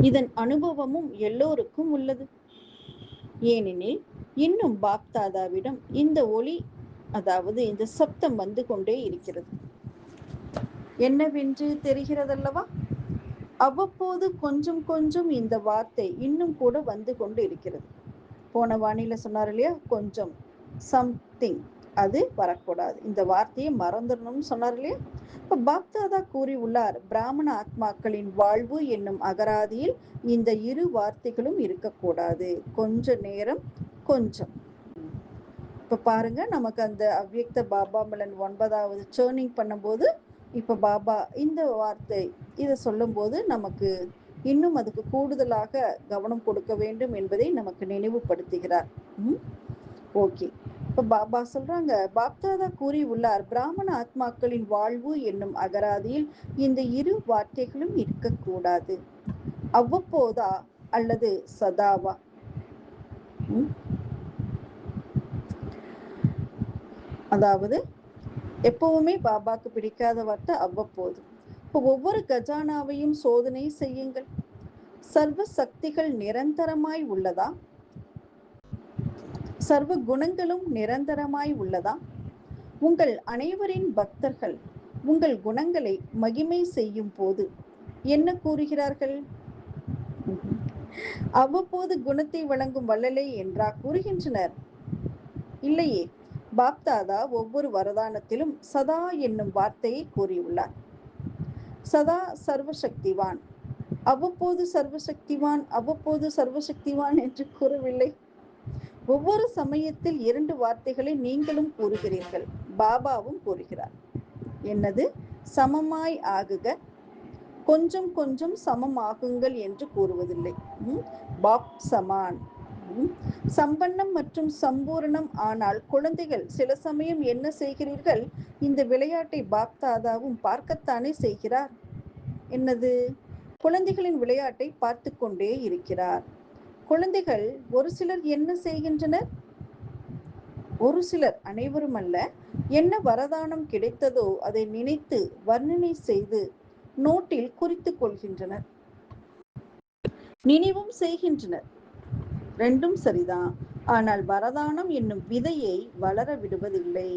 S3: இதன் அனுபவமும் எல்லோருக்கும் உள்ளது. ஏனெனில் இன்னும் பாப்தாதாவிடம் இந்த ஒளி, அதாவது இந்த சப்தம் வந்து கொண்டே இருக்கிறது. என்னவென்று தெரிகிறதல்லவா? அவ்வப்போது கொஞ்சம் கொஞ்சம் இந்த வார்த்தை இன்னும் கூட வந்து கொண்டு இருக்கிறது. போன வானில சொன்னார் இல்லையா, கொஞ்சம் சம்திங், அது வரக்கூடாது, இந்த வார்த்தையை மறந்துடணும்னு சொன்னார் இல்லையா. இப்ப பாப்தாதா கூறி உள்ளார், பிராமண ஆத்மாக்களின் வாழ்வு என்னும் அகராதியில் இந்த இரு வார்த்தைகளும் இருக்கக்கூடாது. கொஞ்ச நேரம் கொஞ்சம். இப்ப பாருங்க, நமக்கு அந்த அவ்யக்த பாபாமலன் 9வது சேர்னிங் பண்ணும்போது இப்ப பாபா இந்த வார்த்தை இதை சொல்லும் போது நமக்கு இன்னும் அதுக்கு கூடுதலாக கவனம் கொடுக்க வேண்டும் என்பதை நமக்கு நினைவுபடுத்துகிறார். ஓகே, இப்ப பாபா சொல்றாங்க, பாப்தாதா கூறி உள்ளார், பிராமண ஆத்மாக்களின் வாழ்வு என்னும் அகராதியில் இந்த இரு வார்த்தைகளும் இருக்கக்கூடாது. அவ்வப்போதா அல்லது சதாவா? அதாவது எப்பவுமே பாபாக்கு பிடிக்காத வார்த்தை அவ்வப்போது. இப்போ ஒவ்வொரு கஜானாவையும் சோதனை செய்யுங்கள். சர்வ சக்திகள் நிரந்தரமாய் உள்ளதா? சர்வ குணங்களும் நிரந்தரமாய் உள்ளதா? உங்கள் அனைவரின் பக்தர்கள் உங்கள் குணங்களை மகிமை செய்யும் போது என்ன கூறுகிறார்கள்? அவ்வப்போது குணத்தை வழங்கும் வள்ளலே என்றா கூறுகின்றனர்? இல்லையே. பாப்தாதா ஒவ்வொரு வரதானத்திலும் சதா என்னும் வார்த்தையை கூறியுள்ளார். சதா சர்வசக்திவான், அவ்வப்போது சர்வசக்திவான், அவ்வப்போது சர்வசக்திவான் என்று கூறவில்லை. ஒவ்வொரு சமயத்தில் 2 வார்த்தைகளை நீங்களும் கூறுகிறீர்கள், பாபாவும் கூறுகிறார். என்னது? சமமாய் ஆகுக, கொஞ்சம் கொஞ்சம் சமமாகுங்கள் என்று கூறுவதில்லை. பாப் சமான். சம்பன்னம் மற்றும் சம்பூரணம். ஆனால் குழந்தைகள், சில சமயம் என்ன செய்கிறீர்கள்? இந்த விளையாட்டை பாப் தாதாவும் பார்க்கத்தானே செய்கிறார். என்னது? குழந்தைகளின் விளையாட்டை பார்த்து கொண்டே இருக்கிறார். குழந்தைகள் ஒரு சிலர் என்ன செய்கின்றனர்? ஒரு சிலர், அனைவரும் அல்ல, என்ன வரதானம் கிடைத்ததோ அதை நினைத்து வர்ணனை செய்து நோட்டில் குறித்துக் கொள்கின்றனர், நினைவும் செய்கின்றனர். ரெண்டும் சரிதான். ஆனால் வரதானம் என்னும் விதையை வளர விடுவதில்லை.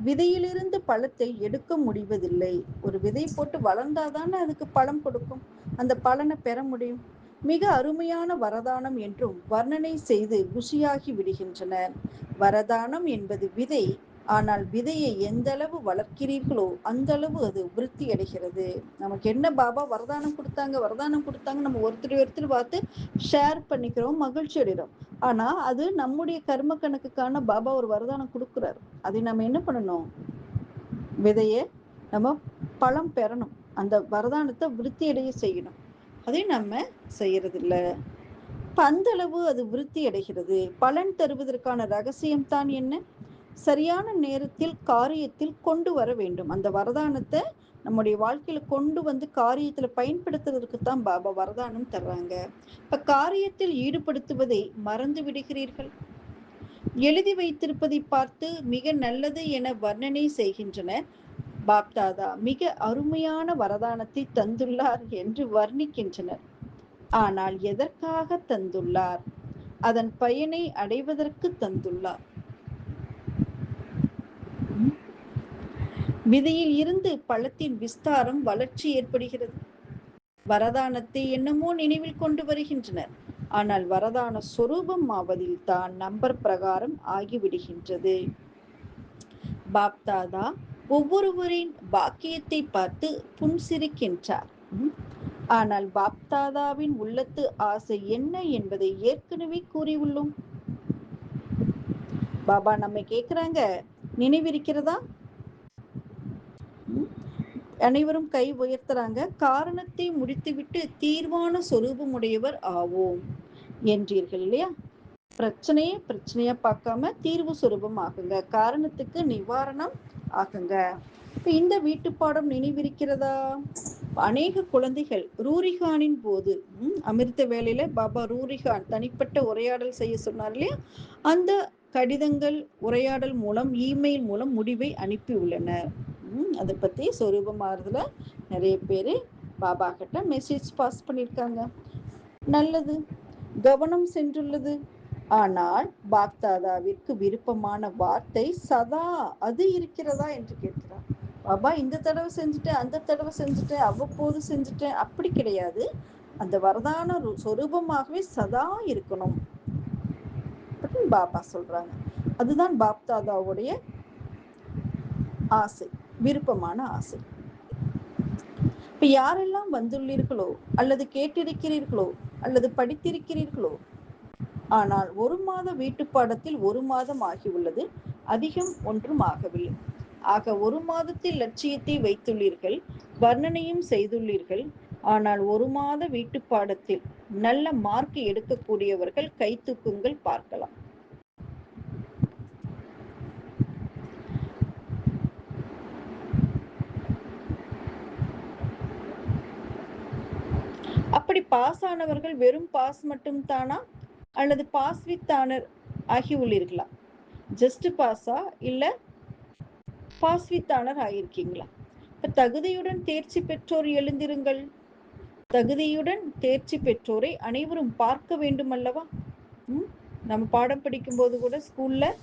S3: விதையிலிருந்து பழத்தை எடுக்க முடிவதில்லை. ஒரு விதை போட்டு வளர்ந்தாதானே அதுக்கு பழம் கொடுக்கும், அந்த பலனை பெற முடியும். மிக அருமையான வரதானம் என்றும் வர்ணனை செய்து குஷியாகி விடுகின்றனர். வரதானம் என்பது விதை. ஆனால் விதையை எந்த அளவு வளர்க்கிறீர்களோ அந்த அளவு அது விருத்தி அடைகிறது. நமக்கு என்ன பாபா வரதானம் கொடுத்தாங்க நம்ம ஒருத்தர் பார்த்து ஷேர் பண்ணிக்கிறோம், மகிழ்ச்சி அடைகிறோம். ஆனா அது நம்முடைய கர்ம கணக்குக்கான பாபா ஒரு வரதானம் கொடுக்குறாரு. அதை நம்ம என்ன பண்ணணும்? விதைய நம்ம பழம் பெறணும், அந்த வரதானத்தை விருத்தி அடைய செய்யணும். அதை நம்ம செய்யறதில்ல. அந்த அளவு அது விருத்தி அடைகிறது. பலன் தருவதற்கான ரகசியம் தான் என்ன? சரியான நேரத்தில் காரியத்தில் கொண்டு வர வேண்டும். அந்த வரதானத்தை நம்முடைய வாழ்க்கையில கொண்டு வந்து காரியத்துல பயன்படுத்துவதற்கு தான் பாபா வரதானம் தர்றாங்க. இப்ப காரியத்தில் ஈடுபடுத்துவதை மறந்து விடுகிறீர்கள். எழுதி வைத்திருப்பதை பார்த்து மிக நல்லது என வர்ணனை செய்கின்றனர். பாப்தாதா மிக அருமையான வரதானத்தை தந்துள்ளார் என்று வர்ணிக்கின்றனர். ஆனால் எதற்காக தந்துள்ளார்? அதன் பயனை அடைவதற்கு தந்துள்ளார். விதையில் இருந்து பழத்தின் விஸ்தாரம், வளர்ச்சி ஏற்படுகிறது. வரதானத்தை என்னமோ நினைவில் கொண்டு வருகின்றனர். ஆனால் வரதான சொரூபம் ஆவதில் தான் நம்பர் பிரகாரம் ஆகிவிடுகின்றது. பாப்தாதா ஒவ்வொருவரின் பாக்கியத்தை பார்த்து புன்சிரிக்கின்றார். ஆனால் பாப்தாதாவின் உள்ளத்து ஆசை என்ன என்பதை ஏற்கனவே கூறியுள்ளோம். பாபா நம்ம கேக்குறாங்க, நினைவிருக்கிறதா? அனைவரும் கை உயர்த்துறாங்க. காரணத்தை முடித்துவிட்டு தீர்வான சொரூபம் உடையவர் ஆவோம் என்றீர்கள் இல்லையா? பிரச்சனையா பார்க்காம தீர்வு சொரூபம் ஆகுங்க, காரணத்துக்கு நிவாரணம் ஆகுங்க. இந்த வீட்டு பாடம் நினைவிருக்கிறதா? அநேக குழந்தைகள் ரூரிகானின் போது அமிர்த வேளையில பாபா ரூரிகான் தனிப்பட்ட உரையாடல் செய்ய சொன்னார் இல்லையா? அந்த கடிதங்கள் உரையாடல் மூலம், இமெயில் மூலம் முடிவை அனுப்பி உள்ளனர். அதை பத்தி சொரூபமாறுதல நிறைய பேரு பாபா கிட்ட மெசேஜ் பாஸ் பண்ணியிருக்காங்க. நல்லது, கவனம் சென்றுள்ளது. ஆனால் பாப்தாதாவிற்கு விருப்பமான வார்த்தை சதா அது இருக்கிறதா என்று கேட்கிறார். பாபா இந்த தடவை செஞ்சுட்டேன், அந்த தடவை செஞ்சுட்டேன், அவ்வப்போது செஞ்சுட்டேன், அப்படி கிடையாது. அந்த வரதான சொரூபமாகவே சதா இருக்கணும் பாபா சொல்றாங்க. அதுதான் பாப்தாதாவுடைய ஆசை, விருப்பமான ஆசை. இப்ப யாரெல்லாம் வந்துள்ளீர்களோ அல்லது கேட்டிருக்கிறீர்களோ அல்லது படித்திருக்கிறீர்களோ, ஆனால் 1 மாத வீட்டு பாடத்தில் 1 மாதம் ஆகியுள்ளது, அதிகம் ஒன்றும் ஆகவில்லை. ஆக 1 மாதத்தில் லட்சியத்தை வைத்துள்ளீர்கள், வர்ணனையும் செய்துள்ளீர்கள். ஆனால் 1 மாத வீட்டு பாடத்தில் நல்ல மார்க் எடுக்கக்கூடியவர்கள் கை தூக்குங்கள் பார்க்கலாம். அப்படி பாஸ் ஆனவர்கள் வெறும் பாஸ் மட்டும் தானா அல்லது பாஸ் வித் ஆனர் ஆகி உள்ளீர்களா? ஜஸ்ட் பாஸா இல்ல பாஸ் வித் ஆனர் ஆகியிருக்கீங்களா? இப்ப தகுதியுடன் தேர்ச்சி பெற்றோர் எழுந்திருங்கள். தகுதியுடன் தேர்ச்சி பெற்றோரை அனைவரும் பார்க்க வேண்டும் அல்லவா? நம்ம பாடம் படிக்கும் போது கூட ஸ்கூல்ல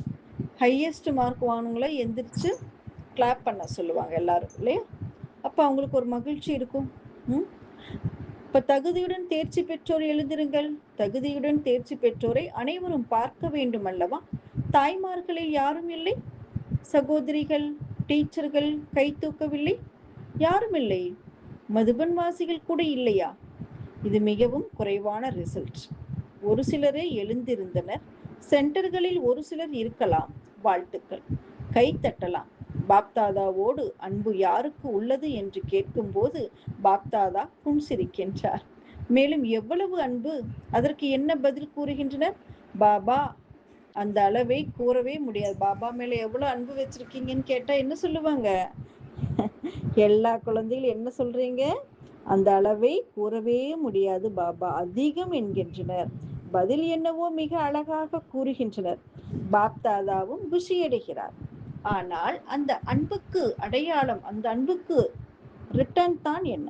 S3: ஹையஸ்ட் மார்க் வாங்கினவங்கள எந்திரிச்சு கிளாப் பண்ண சொல்லுவாங்க எல்லாரும் இல்லையா? அப்ப அவங்களுக்கு ஒரு மகிழ்ச்சி இருக்கும். இப்ப தகுதியுடன் தேர்ச்சி பெற்றோர் எழுந்திருங்கள். தகுதியுடன் தேர்ச்சி பெற்றோரை அனைவரும் பார்க்க வேண்டும் அல்லவா? தாய்மார்களில் யாரும் இல்லை? சகோதரிகள், டீச்சர்கள் கை தூக்கவில்லை? யாரும் இல்லை. மதுபன் வாசிகள் கூட இல்லையா? இது மிகவும் குறைவான ரிசல்ட். ஒரு சிலரே எழுந்திருந்தனர். சென்டர்களில் ஒரு சிலர் இருக்கலாம். வாழ்த்துக்கள், கை தட்டலாம். பாப்தாதாவோடு அன்பு யாருக்கு உள்ளது என்று கேட்கும்போது பாப்தாதா புன்சிரிக்கின்றார். மேலும் எவ்வளவு அன்பு, அதற்கு என்ன பதில் கூறுகின்றனர்? பாபா அந்த அளவை கூறவே முடியாது. பாபா மேல எவ்வளவு அன்பு வச்சிருக்கீங்கன்னு கேட்டா என்ன சொல்லுவாங்க? எல்லா குழந்தைகளும் என்ன சொல்றீங்க? அந்த அளவை கூறவே முடியாது பாபா, அதிகம் என்கின்றனர். பதில் என்னவோ மிக அழகாக கூறுகின்றனர். பாப்தாதாவும் குஷியடைகிறார். ஆனால் அந்த அன்புக்கு அடையாளம், அந்த அன்புக்கு ரிட்டர்ன் தான் என்ன?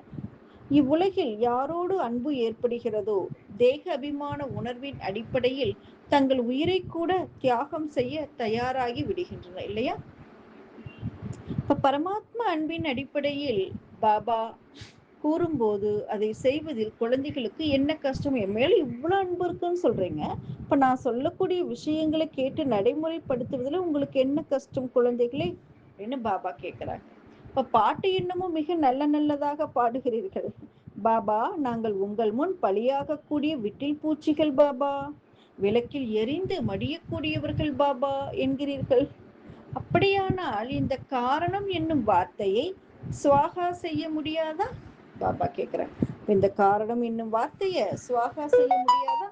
S3: இவ்வுலகில் யாரோடு அன்பு ஏற்படுகிறதோ தேக அபிமான உணர்வின் அடிப்படையில் தங்கள் உயிரை கூட தியாகம் செய்ய தயாராகி விடுகின்றனர் இல்லையா? இப்ப பரமாத்மா அன்பின் அடிப்படையில் பாபா கூறும்போது அதை செய்வதில் குழந்தைகளுக்கு என்ன கஷ்டம்? என் மேல இவ்வளவு அன்பு இருக்குன்னு சொல்றீங்க, இப்ப நான் சொல்லக்கூடிய விஷயங்களை கேட்டு நடைமுறைப்படுத்துவதில் உங்களுக்கு என்ன கஷ்டம் குழந்தைகளே அப்படின்னு பாபா கேட்கிறாங்க. இப்ப பாட்டு இன்னமும் மிக நல்லதாக பாடுகிறீர்கள் பாபா. நாங்கள் உங்கள் முன் பலியாகக்கூடிய விட்டில் பூச்சிகள் பாபா, விளக்கில் எரிந்து மடியக்கூடியவர்கள் பாபா என்கிறீர்கள். அப்படியானால் இந்த காரணம் என்னும் வார்த்தையை சுவாகா செய்ய முடியாதா? பாபா கேக்குறேன். இந்த காரணம் என்னும் வார்த்தைய சுவாகா செய்ய முடியாதா?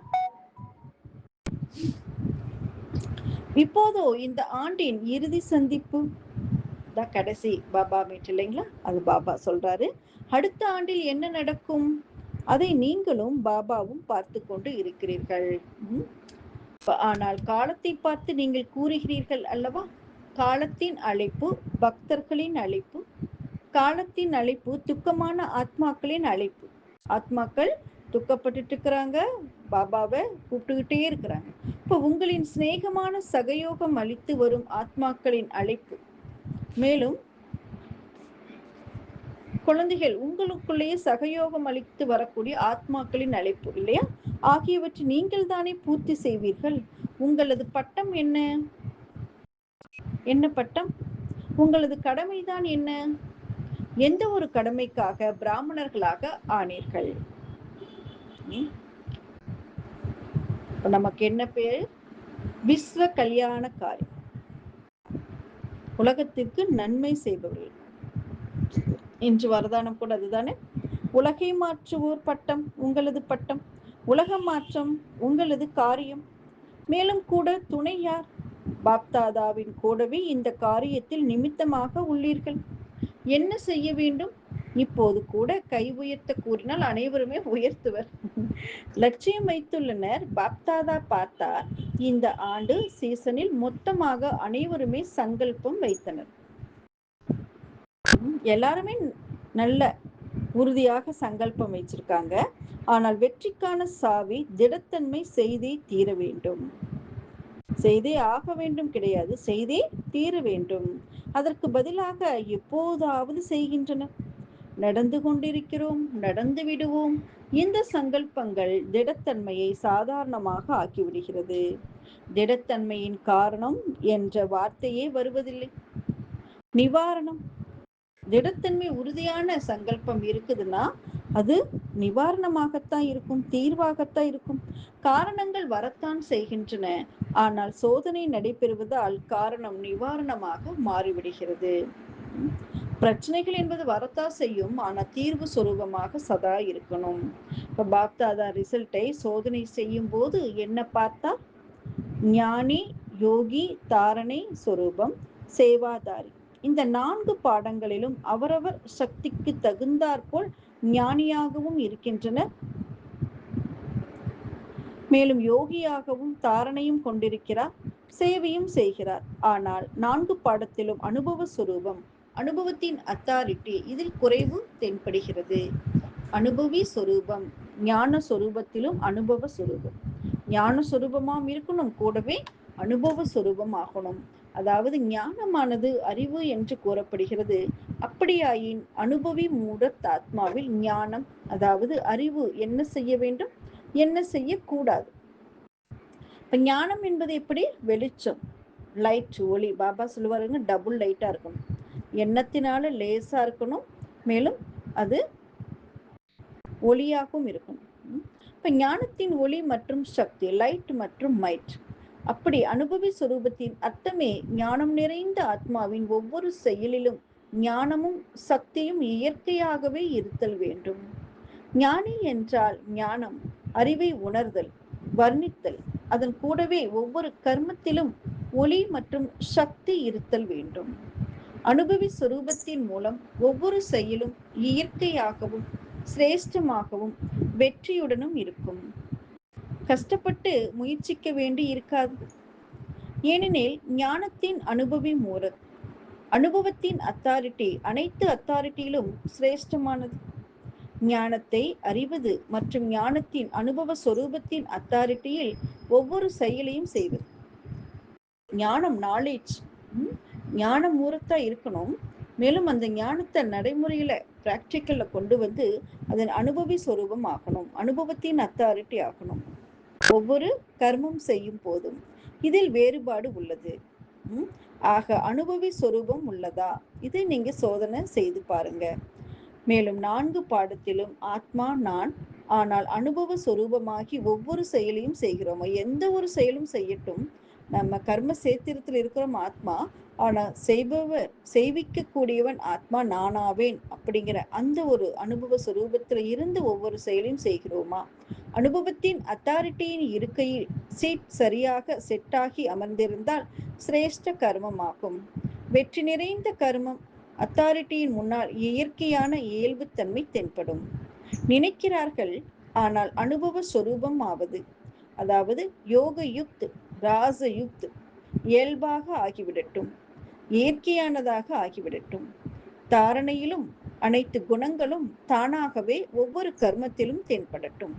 S3: இப்போதோ இந்த ஆண்டின் இறுதி சந்திப்பு தான் கடைசி பாபா மீட் இல்லைங்களா? அது பாபா சொல்றாரு. அடுத்த ஆண்டில் என்ன நடக்கும் அதை நீங்களும் பாபாவும் பார்த்து கொண்டு இருக்கிறீர்கள். ஆனால் காலத்தை பார்த்து நீங்கள் கூறுகிறீர்கள் அல்லவா? காலத்தின் அழைப்பு பக்தர்களின் அழைப்பு, காலத்தின் அழைப்பு துக்கமான ஆத்மாக்களின் அழைப்பு. ஆத்மாக்கள் துக்கப்பட்டு இருக்கிறாங்க, பாபாவை கூப்பிட்டுக்கிட்டே இருக்கிறாங்க. இப்ப உங்களின் சிநேகமான சகயோகம் அளித்து வரும் ஆத்மாக்களின் அழைப்பு, மேலும் குழந்தைகள் உங்களுக்குள்ளேயே சகயோகம் அளித்து வரக்கூடிய ஆத்மாக்களின் அழைப்பு இல்லையா, ஆகியவற்றை நீங்கள் தானே பூர்த்தி செய்வீர்கள். உங்களது பட்டம் என்ன? என்ன பட்டம்? உங்களது கடமைதான் என்ன? எந்த ஒரு கடமைக்காக பிராமணர்களாக ஆனீர்கள்? நமக்கு என்ன பேர்? விஸ்வ கல்யாணக்காரி, உலகத்திற்கு நன்மை செய்பவர்கள். இன்று வரதானம் கூட அதுதானே. உலகை மாற்றுவோர் பட்டம் உங்களது பட்டம், உலக மாற்றம் உங்களது காரியம். மேலும் கூட துணை யார்? பாப்தாதாவின் கூடவே இந்த காரியத்தில் நிமித்தமாக உள்ளீர்கள். என்ன செய்ய வேண்டும்? இப்போது கூட கை உயர்த்த கூறினால் அனைவருமே உயர்த்துவர். லட்சியம் வைத்துள்ளனர். பாப்தாதா பார்த்தார், இந்த ஆண்டு சீசனில் மொத்தமாக அனைவருமே சங்கல்பம் வைத்தனர். எல்லாருமே நல்ல உறுதியாக சங்கல்பம் வச்சிருக்காங்க. ஆனால் வெற்றிக்கான சாவி திடத்தன்மை செய்தே தீர வேண்டும். செய்தே ஆக வேண்டும் கிடையாது, செய்தே தீர வேண்டும். அதற்கு பதிலாக எப்போதாவது செய்கின்றனர். நடந்து கொண்டிருக்கிறோம், நடந்து விடுவோம். இந்த சங்கல்பங்கள் திடத்தன்மையை சாதாரணமாக ஆக்கிவிடுகிறது. திடத்தன்மையின் காரணம் என்ற வார்த்தையே வருவதில்லை. நிவாரணம். திடத்தன்மை உறுதியான சங்கல்பம் இருக்குதுன்னா அது நிவாரணமாகத்தான் இருக்கும், தீர்வாகத்தான் இருக்கும். காரணங்கள் வரத்தான் செய்கின்றன, ஆனால் சோதனை நடைபெறுவதால் காரணம் நிவாரணமாக மாறிவிடுகிறது. பிரச்சனைகள் என்பது வரத்தான் செய்யும், ஆனா தீர்வு சொரூபமாக சதா இருக்கணும். இப்ப பாப்தாதா ரிசல்ட்டை சோதனை செய்யும் போது என்ன பார்த்தா? ஞானி, யோகி, தாரணை சொரூபம், சேவாதாரி. இந்த 4 பாடங்களிலும் அவரவர் சக்திக்கு தகுந்தாற்போல் ஞானியாகவும் இருக்கின்றனர், மேலும் யோகியாகவும் தாரணையும் கொண்டிருக்கிறார், சேவையும் செய்கிறார். ஆனால் 4 பாடத்திலும் அனுபவ சுரூபம், அனுபவத்தின் அத்தாரிட்டி இதில் குறைவு தென்படுகிறது. அனுபவி சொரூபம், ஞான சொரூபத்திலும் அனுபவ சொரூபம். ஞான சொரூபமாம் இருக்கணும், கூடவே அனுபவ சொரூபம் ஆகணும். அதாவது ஞானமானது அறிவு என்று கூறப்படுகிறது. அப்படியாயின் அனுபவி மூடத்தாத்மாவில் ஞானம், அதாவது அறிவு என்ன செய்ய வேண்டும், என்ன செய்யக்கூடாது. இப்ப ஞானம் என்பது எப்படி? வெளிச்சம், லைட், ஒளி. பாபா சொல்லுவாருங்க, டபுள் லைட்டா இருக்கணும், எண்ணத்தினால லேசா இருக்கணும், மேலும் அது ஒளியாகவும் இருக்கணும். இப்ப ஞானத்தின் ஒளி மற்றும் சக்தி, லைட் மற்றும் மைட், அப்படி அனுபவி சுரூபத்தின் அர்த்தமே ஞானம் நிறைந்த ஆத்மாவின் ஒவ்வொரு செயலிலும் ஞானமும் சக்தியும் இயற்கையாகவே இருத்தல் வேண்டும். ஞானி என்றால் ஞானம், அறிவை உணர்தல், வர்ணித்தல், அதன் கூடவே ஒவ்வொரு கர்மத்திலும் ஒளி மற்றும் சக்தி இருத்தல் வேண்டும். அனுபவி சுரூபத்தின் மூலம் ஒவ்வொரு செயலும் இயற்கையாகவும் சிரேஷ்டமாகவும் வெற்றியுடனும் இருக்கும். கஷ்டப்பட்டு முயற்சிக்க வேண்டி இருக்காது. ஏனெனில் ஞானத்தின் அனுபவத்தின் அத்தாரிட்டி அனைத்து அத்தாரிட்டியிலும் சிரேஷ்டமானது. ஞானத்தை அறிவது மற்றும் ஞானத்தின் அனுபவ சொரூபத்தின் அத்தாரிட்டியில் ஒவ்வொரு செயலையும் செய்வது. ஞானம் நாலேஜ் ஞானம் மூரத்தா இருக்கணும். மேலும் அந்த ஞானத்தை நடைமுறையில பிராக்டிக்கல்ல கொண்டு வந்து அதன் அனுபவி சொரூபம் ஆகணும், அனுபவத்தின் அத்தாரிட்டி ஆகணும். ஒவ்வொரு கர்மம் செய்யும் போதும் இதில் வேறுபாடு உள்ளது. ஆக அனுபவி சொரூபம் உள்ளதா, இதை நீங்க சோதனை செய்து பாருங்க. மேலும் 4 பாடத்திலும் ஆத்மா நான், ஆனால் அனுபவ சொரூபமாகி ஒவ்வொரு செயலையும் செய்கிறோமோ, எந்த ஒரு செயலும் செய்யட்டும், நம்ம கர்ம சேத்திரத்தில் இருக்கிறோம் ஆத்மா, ஆனா செய்விக்க கூடியவன் ஆத்மா நானாவேன் அப்படிங்கிற அந்த ஒரு அனுபவ சொரூபத்துல இருந்து ஒவ்வொரு செயலையும் செய்கிறோமா? அனுபவத்தின் அத்தாரிட்டியின் இருக்கையில் சீட் சரியாக செட்டாகி அமர்ந்திருந்தால் சிரேஷ்ட கர்மமாகும். வெற்றி நிறைந்த கர்மம் அத்தாரிட்டியின் முன்னால் இயற்கையான இயல்புத்தன்மை தென்படும். நினைக்கிறார்கள், ஆனால் அனுபவ சொரூபம் ஆவது, அதாவது யோக யுக்த், ராச யுக்த் இயல்பாக ஆகிவிடட்டும், இயற்கையானதாக ஆகிவிடட்டும். தாரணையிலும் அனைத்து குணங்களும் தானாகவே ஒவ்வொரு கர்மத்திலும் தென்படட்டும்.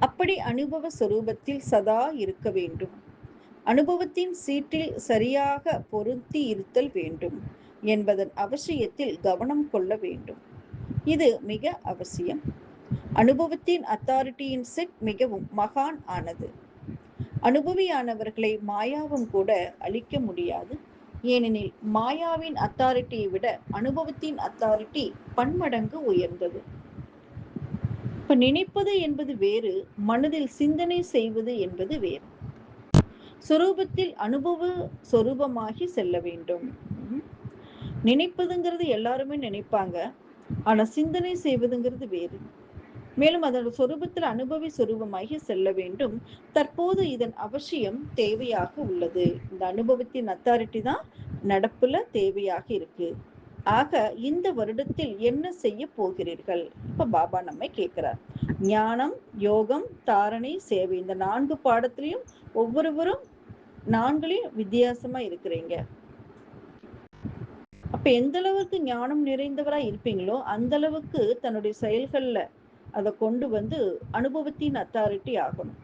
S3: அப்படி அனுபவ சொரூபத்தில் சதா இருக்க வேண்டும். அனுபவத்தின் சீட்டில் சரியாக பொருத்தி இருத்தல் வேண்டும் என்பதன் அவசியத்தில் கவனம் கொள்ள வேண்டும். இது மிக அவசியம். அனுபவத்தின் அத்தாரிட்டியின் செட் மிகவும் மகான் ஆனது. அனுபவியானவர்களை மாயாவும் கூட அழிக்க முடியாது. ஏனெனில் மாயாவின் அத்தாரிட்டியை விட அனுபவத்தின் அத்தாரிட்டி பன்மடங்கு உயர்ந்தது. இப்ப நினைப்பது என்பது வேறு, மனதில் சிந்தனை செய்வது என்பது வேறு. சொரூபத்தில் அனுபவ சொரூபமாகி செல்ல வேண்டும். நினைப்பதுங்கிறது எல்லாருமே நினைப்பாங்க, ஆனா சிந்தனை செய்வதுங்கிறது வேறு. மேலும் அதோட சொரூபத்தில் அனுபவி சொரூபமாகி செல்ல வேண்டும். தற்போது இதன் அவசியம் தேவையாக உள்ளது. இந்த அனுபவத்தின் அத்தாரிட்டி தான் நடப்புல தேவையாக இருக்கு. ஆக இந்த வருடத்தில் என்ன செய்ய போகிறீர்கள்? இப்ப பாபா நம்மை கேட்கிறார். ஞானம், யோகம், தாரணை, சேவை, இந்த 4 பாடத்திலையும் ஒவ்வொருவரும் 4லையும் வித்தியாசமா இருக்கிறீங்க. அப்ப எந்த அளவுக்கு ஞானம் நிறைந்தவரா இருப்பீங்களோ அந்த அளவுக்கு தன்னுடைய செயல்கள்ல அதை கொண்டு வந்து அனுபவத்தின் அத்தாரிட்டி ஆகணும்.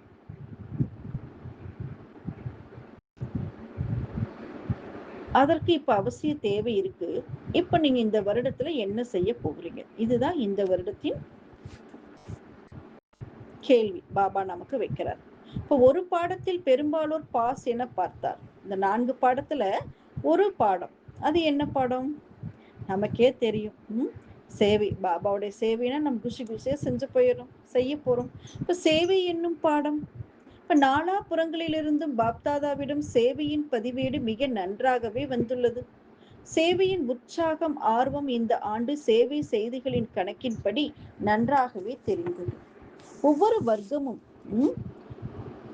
S3: அதற்கு இப்ப அவசிய தேவை இருக்கு. இப்ப நீங்க இந்த வருடத்துல என்ன செய்ய போகிறீங்க? இதுதான் இந்த வருடத்தின் கேள்வி பாபா நமக்கு வைக்கிறார். இப்ப ஒரு பாடத்தில் பெரும்பாலோர் பாஸ் என பார்த்தார். இந்த 4 பாடத்துல ஒரு பாடம், அது என்ன பாடம்? நமக்கே தெரியும். சேவை, பாபாவுடைய சேவைனா நம்ம குஷி குஷியா செஞ்சு போயிடும், செய்ய போறோம். இப்ப சேவை என்னும் பாடம், இப்ப நாலாபுறங்களிலிருந்தும் பாப்தாதாவிடம் சேவையின் பதிவேடு மிக நன்றாகவே வந்துள்ளது. சேவையின் உற்சாகம், ஆர்வம் இந்த ஆண்டு சேவை செய்திகளின் கணக்கின்படி நன்றாகவே தெரிந்தது. ஒவ்வொரு வர்க்கமும்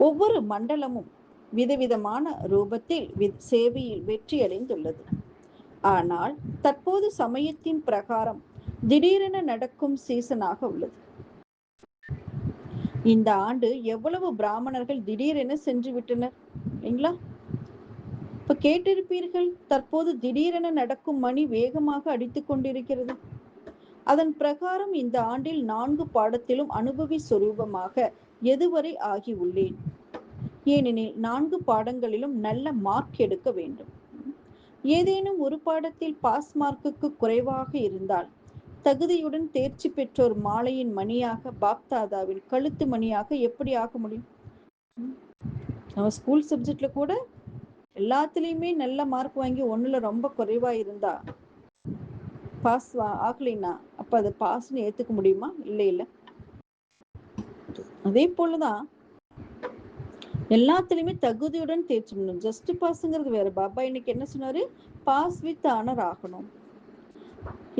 S3: ஒவ்வொரு மண்டலமும் விதவிதமான ரூபத்தில் சேவையில் வெற்றி அடைந்துள்ளது. ஆனால் தற்போது சமயத்தின் பிரகாரம் திடீரென நடக்கும் சீசனாக உள்ளது. இந்த ஆண்டு எவ்வளவு பிராமணர்கள் திடீரென சென்று விட்டனர் இல்லைங்களா? இப்ப கேட்டிருப்பீர்கள், தற்போது திடீரென நடக்கும் மணி வேகமாக அடித்துக் கொண்டிருக்கிறது. அதன் பிரகாரம் இந்த ஆண்டில் 4 பாடத்திலும் அனுபவி சொரூபமாக எதுவரை ஆகி உள்ளேன். ஏனெனில் 4 பாடங்களிலும் நல்ல மார்க் எடுக்க வேண்டும். ஏதேனும் ஒரு பாடத்தில் பாஸ் மார்க்குக்கு குறைவாக இருந்தால் தகுதியுடன் தேர்ச்சி பெற்றோர் மாலையின் மணியாக, பாப்தாதாவின் கழுத்து மணியாக எப்படி ஆக முடியும்? நம்ம ஸ்கூல் சப்ஜெக்ட்ல கூட எல்லாத்துலயுமே நல்ல மார்க் வாங்கி ஒண்ணுல ரொம்ப குறைவா இருந்தா பாஸ் ஆகலைன்னா அப்ப அது பாஸ்ன்னு ஏத்துக்க முடியுமா? இல்லை இல்லை. அதே போலதான் எல்லாத்துலயுமே தகுதியுடன் தேர்ச்சி பண்ணணும். ஜஸ்ட் பாஸ்ங்கிறது வேற. பாபா இன்னைக்கு என்ன சொன்னாரு? பாஸ் வித் ஆனர் ஆகணும்.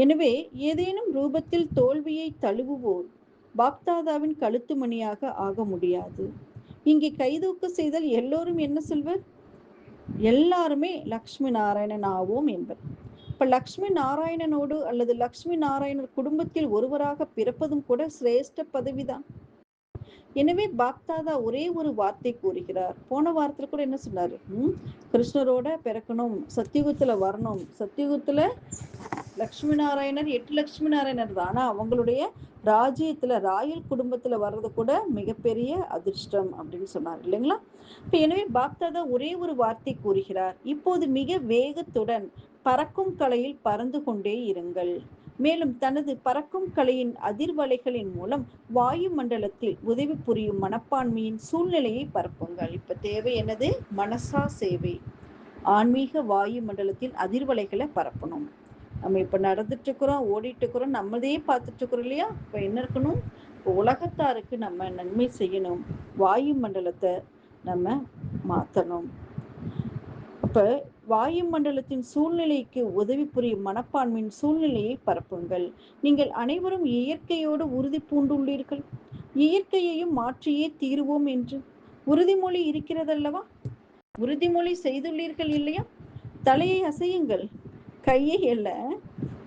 S3: எனவே ஏதேனும் ரூபத்தில் தோல்வியை தழுவுவோர் பாப்தாதாவின் கழுத்து மணியாக ஆக முடியாது. இங்கே கைதூக்க செய்தால் எல்லோரும் என்ன சொல்வர்? எல்லாருமே லக்ஷ்மி நாராயணன் ஆவோம் என்பர். இப்ப லக்ஷ்மி நாராயணனோடு அல்லது லக்ஷ்மி நாராயணர் குடும்பத்தில் ஒருவராக பிறப்பதும் கூட சிரேஷ்ட பதவிதான். எனவே பாப்தாதா ஒரே ஒரு வார்த்தை கூறுகிறார். போன வாரத்துல கூட என்ன சொன்னாரு? கிருஷ்ணரோட பிறக்கணும், சத்தியுகத்துல வரணும். சத்தியுகத்துல லக்ஷ்மி நாராயணர் 8 லக்ஷ்மி நாராயணர் தான். ஆனா அவங்களுடைய ராஜ்யத்துல ராயல் குடும்பத்துல வர்றது கூட மிகப்பெரிய அதிர்ஷ்டம் அப்படின்னு சொன்னார் இல்லைங்களா? இப்ப எனவே பாப்தாதா ஒரே ஒரு வார்த்தை கூறுகிறார். இப்போது மிக வேகத்துடன் பறக்கும் கலையில் பறந்து கொண்டே இருங்கள். மேலும் தனது பறக்கும் கலையின் அதிர்வலைகளின் மூலம் வாயு மண்டலத்தில் உதவி புரியும் மனப்பான்மையின் சூழ்நிலையை பரப்புங்கள். இப்ப தேவை என்னது? மனசா சேவை. ஆன்மீக வாயு மண்டலத்தில் அதிர்வலைகளை பரப்பணும். நம்ம இப்ப நடந்துட்டு இருக்கிறோம், ஓடிட்டு இருக்கிறோம், நம்மளே பார்த்துட்டு இருக்கிறோம் இல்லையா? இப்ப என்ன இருக்கணும்? உலகத்தாருக்கு நம்ம நன்மை செய்யணும். வாயு மண்டலத்தை நம்ம மாத்தணும். அப்ப வாயு மண்டலத்தின் சூழ்நிலைக்கு உதவி புரியும் மனப்பான்மையின் சூழ்நிலையை பரப்புங்கள். நீங்கள் அனைவரும் இயற்கையோடு உறுதி பூண்டுள்ளீர்கள். இயற்கையையும் மாற்றியே தீருவோம் என்று உறுதிமொழி இருக்கிறதல்லவா? உறுதிமொழி செய்துள்ளீர்கள் இல்லையா? தலையை அசையுங்கள், கையை அல்ல.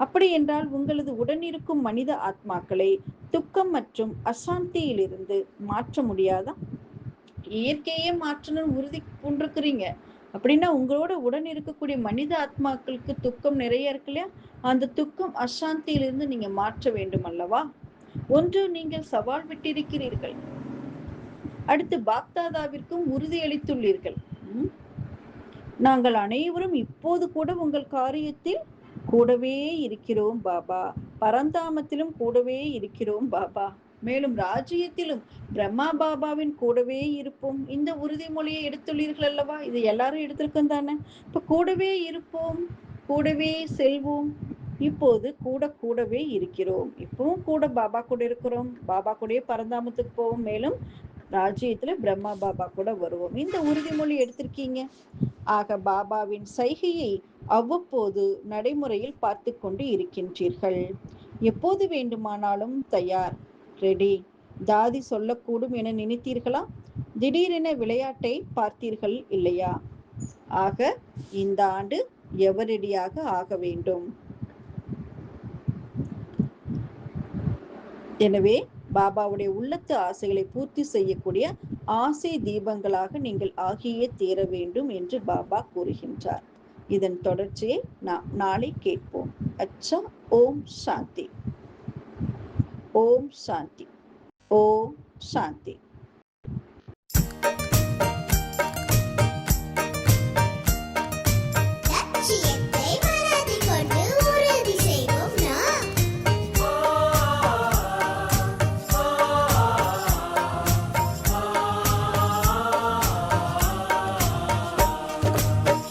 S3: அப்படி என்றால் உங்களது உடனிருக்கும் மனித ஆத்மாக்களை துக்கம் மற்றும் அசாந்தியிலிருந்து மாற்ற முடியாதா? இயற்கையே மாற்றணும் உறுதி பூண்டிருக்கிறீங்க அப்படின்னா உங்களோட உடன் இருக்கக்கூடிய மனித ஆத்மாக்களுக்கு துக்கம் நிறைய இருக்கு இல்லையா? அந்த துக்கம் அசாந்தியிலிருந்து நீங்க மாற்ற வேண்டும் அல்லவா? ஒன்று, நீங்கள் சவால் விட்டிருக்கிறீர்கள். அடுத்து பாப்தாதாவிற்கும் உறுதி அளித்துள்ளீர்கள். நாங்கள் அனைவரும் இப்போது கூட உங்கள் காரியத்தில் கூடவே இருக்கிறோம் பாபா. பரந்தாமத்திலும் கூடவே இருக்கிறோம் பாபா. மேலும் ராஜ்யத்திலும் பிரம்மா பாபாவின் கூடவே இருப்போம். இந்த உறுதிமொழியை எடுத்துள்ளீர்கள் அல்லவா? இது எல்லாரும் எடுத்திருக்கோம் தானே? இப்ப கூடவே இருப்போம், கூடவே செல்வோம். இப்போது கூடவே இருக்கிறோம். இப்பவும் கூட பாபா கூட இருக்கிறோம். பாபா கூடயே பரந்தாமத்துக்கு போவோம். மேலும் ராஜ்யத்துல பிரம்மா பாபா கூட வருவோம். இந்த உறுதிமொழி எடுத்திருக்கீங்க. ஆக பாபாவின் சைகையை அவ்வப்போது நடைமுறையில் பார்த்து கொண்டு இருக்கின்றீர்கள். எப்போது வேண்டுமானாலும் தயார், ரெடி. தாதி சொல்லக்கூடும் என நினைத்தீர்களா? திடீரென விளையாட்டை பார்த்தீர்கள் இல்லையா? ஆக இந்த ஆண்டு எவரடியாக ஆக வேண்டும். எனவே பாபாவுடைய உள்ளத்து ஆசைகளை பூர்த்தி செய்யக்கூடிய ஆசை தீபங்களாக நீங்கள் ஆகியே தீர வேண்டும் என்று பாபா கூறுகின்றார். இதன் தொடர்ச்சியை நாம் நாளை கேட்போம். அச்சா. ஓம் சாந்தி. ஓம் சாந்தி. ஓம் சாந்தி.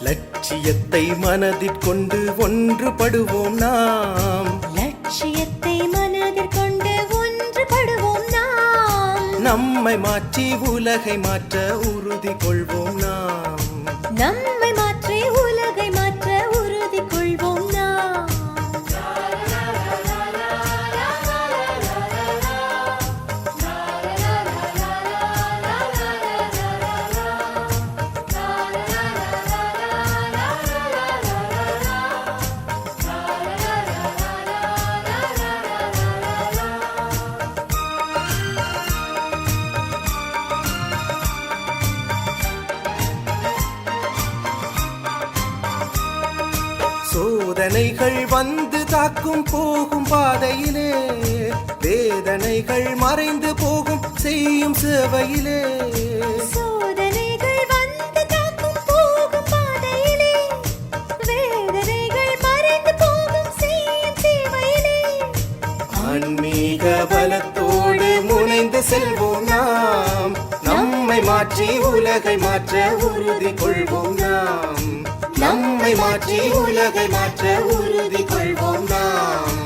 S1: லட்சியத்தை மனதிற் கொண்டு ஒன்றுபடுவோம் நாம்.
S2: லட்சியத்தை மனதிற் கொண்டு ஒன்றுபடுவோம் நாம்.
S1: நம்மை மாற்றி உலகை மாற்ற உறுதி கொள்வோம் நாம்.
S2: நம்மை மாற்றி உலகை மாற்ற உறுதி கொள்வோம் நாம்.
S1: சோதனைகள் வந்து தாக்கும் போகும் பாதையிலே, வேதனைகள் மறைந்து போகும் செய்யும் சேவையிலே.
S2: சோதனைகள் வந்து தாக்கும் போகும் பாதையிலே, வேதனைகள் மறைந்து போகும் செய்யும் சேவையிலே.
S1: ஆன்மீக பலத்தோடு முனைந்து செல்வோம் நாம். நம்மை மாற்றி உலகை மாற்ற உறுதி கொள்வோம் நாம். நம்மை மாற்றி உலகை மாற்ற உறுதி கொள்வோம் நாம்.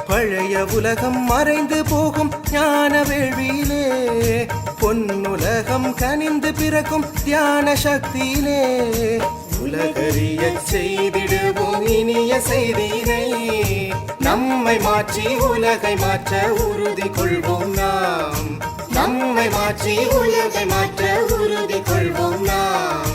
S1: பழைய உலகம் மறைந்து போகும் ஞான வேள்வியிலே பொன்னுலகம் கனிந்து பிறக்கும் தியான சக்தியிலே உலகறியச் செய்திடுவோம் இனிய செய்தியினை நம்மை மாற்றி உலகை மாற்ற உறுதி கொள்வோம் நாம் நம்மை மாற்றி உலகை மாற்ற உறுதி கொள்வோம் நாம்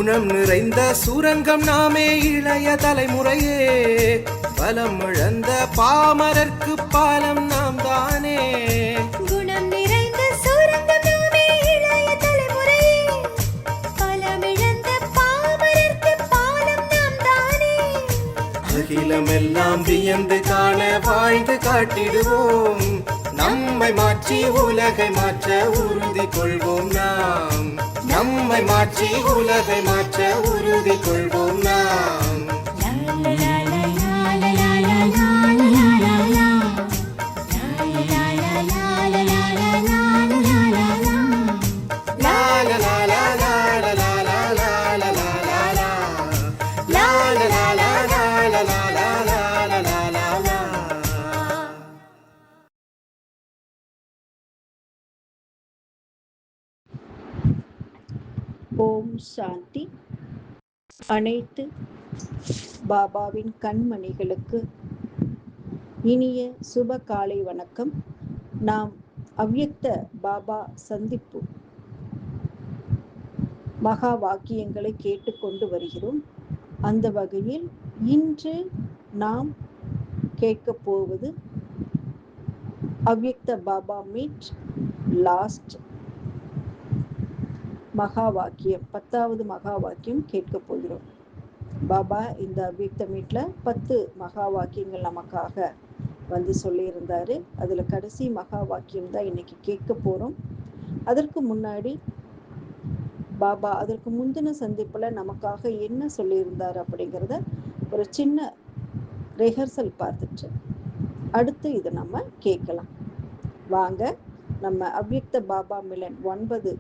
S1: குணம் நிறைந்த சுரங்கம் நாமே இளைய தலைமுறையே பலம் இழந்த பாமரர்க்கு பாலம் நாம் தானே
S2: குணம் நிறைந்த சுரங்கம் நாமே இளைய தலைமுறையே பலமிழந்த பாமரர்க்கு பாலம் நாம் தானே
S1: அகிலமெல்லாம் வியந்து காண வாழ்ந்து காட்டிடுவோம் நம்மை மாற்றி உலகை மாற்ற உறுதி கொள்வோம் நாம் நம்மை மாற்றி உலகை மாற்ற உறுதி கொள்வோம் நாம்
S3: ஓம் சாந்தி. அனைத்து பாபாவின் கண்மணிகளுக்கு இனிய சுப காலை வணக்கம். நாம் அவ்யக்த பாபா சந்திப்பு மகா வாக்கியங்களை கேட்டுக்கொண்டு வருகிறோம். அந்த வகையில் இன்று நாம் கேட்கப் போவது அவ்யக்த பாபா மீட் லாஸ்ட் மகா வாக்கியம், 10வது மகா வாக்கியம் கேட்க போகிறோம். பாபா இந்த அவ்யக்த மீட்ல 10 மகா வாக்கியங்கள் நமக்காக வந்து சொல்லியிருந்தாரு. அதுல கடைசி மகா வாக்கியம் தான் இன்னைக்கு கேட்க போறோம். அதற்கு முன்னாடி பாபா அதற்கு முந்தின சந்திப்புல நமக்காக என்ன சொல்லியிருந்தார் அப்படிங்கிறத ஒரு சின்ன ரிஹர்சல் பார்த்துட்டு அடுத்து இதை நம்ம கேட்கலாம். வாங்க நம்ம அவ்யக்த பாபா மிலன் 9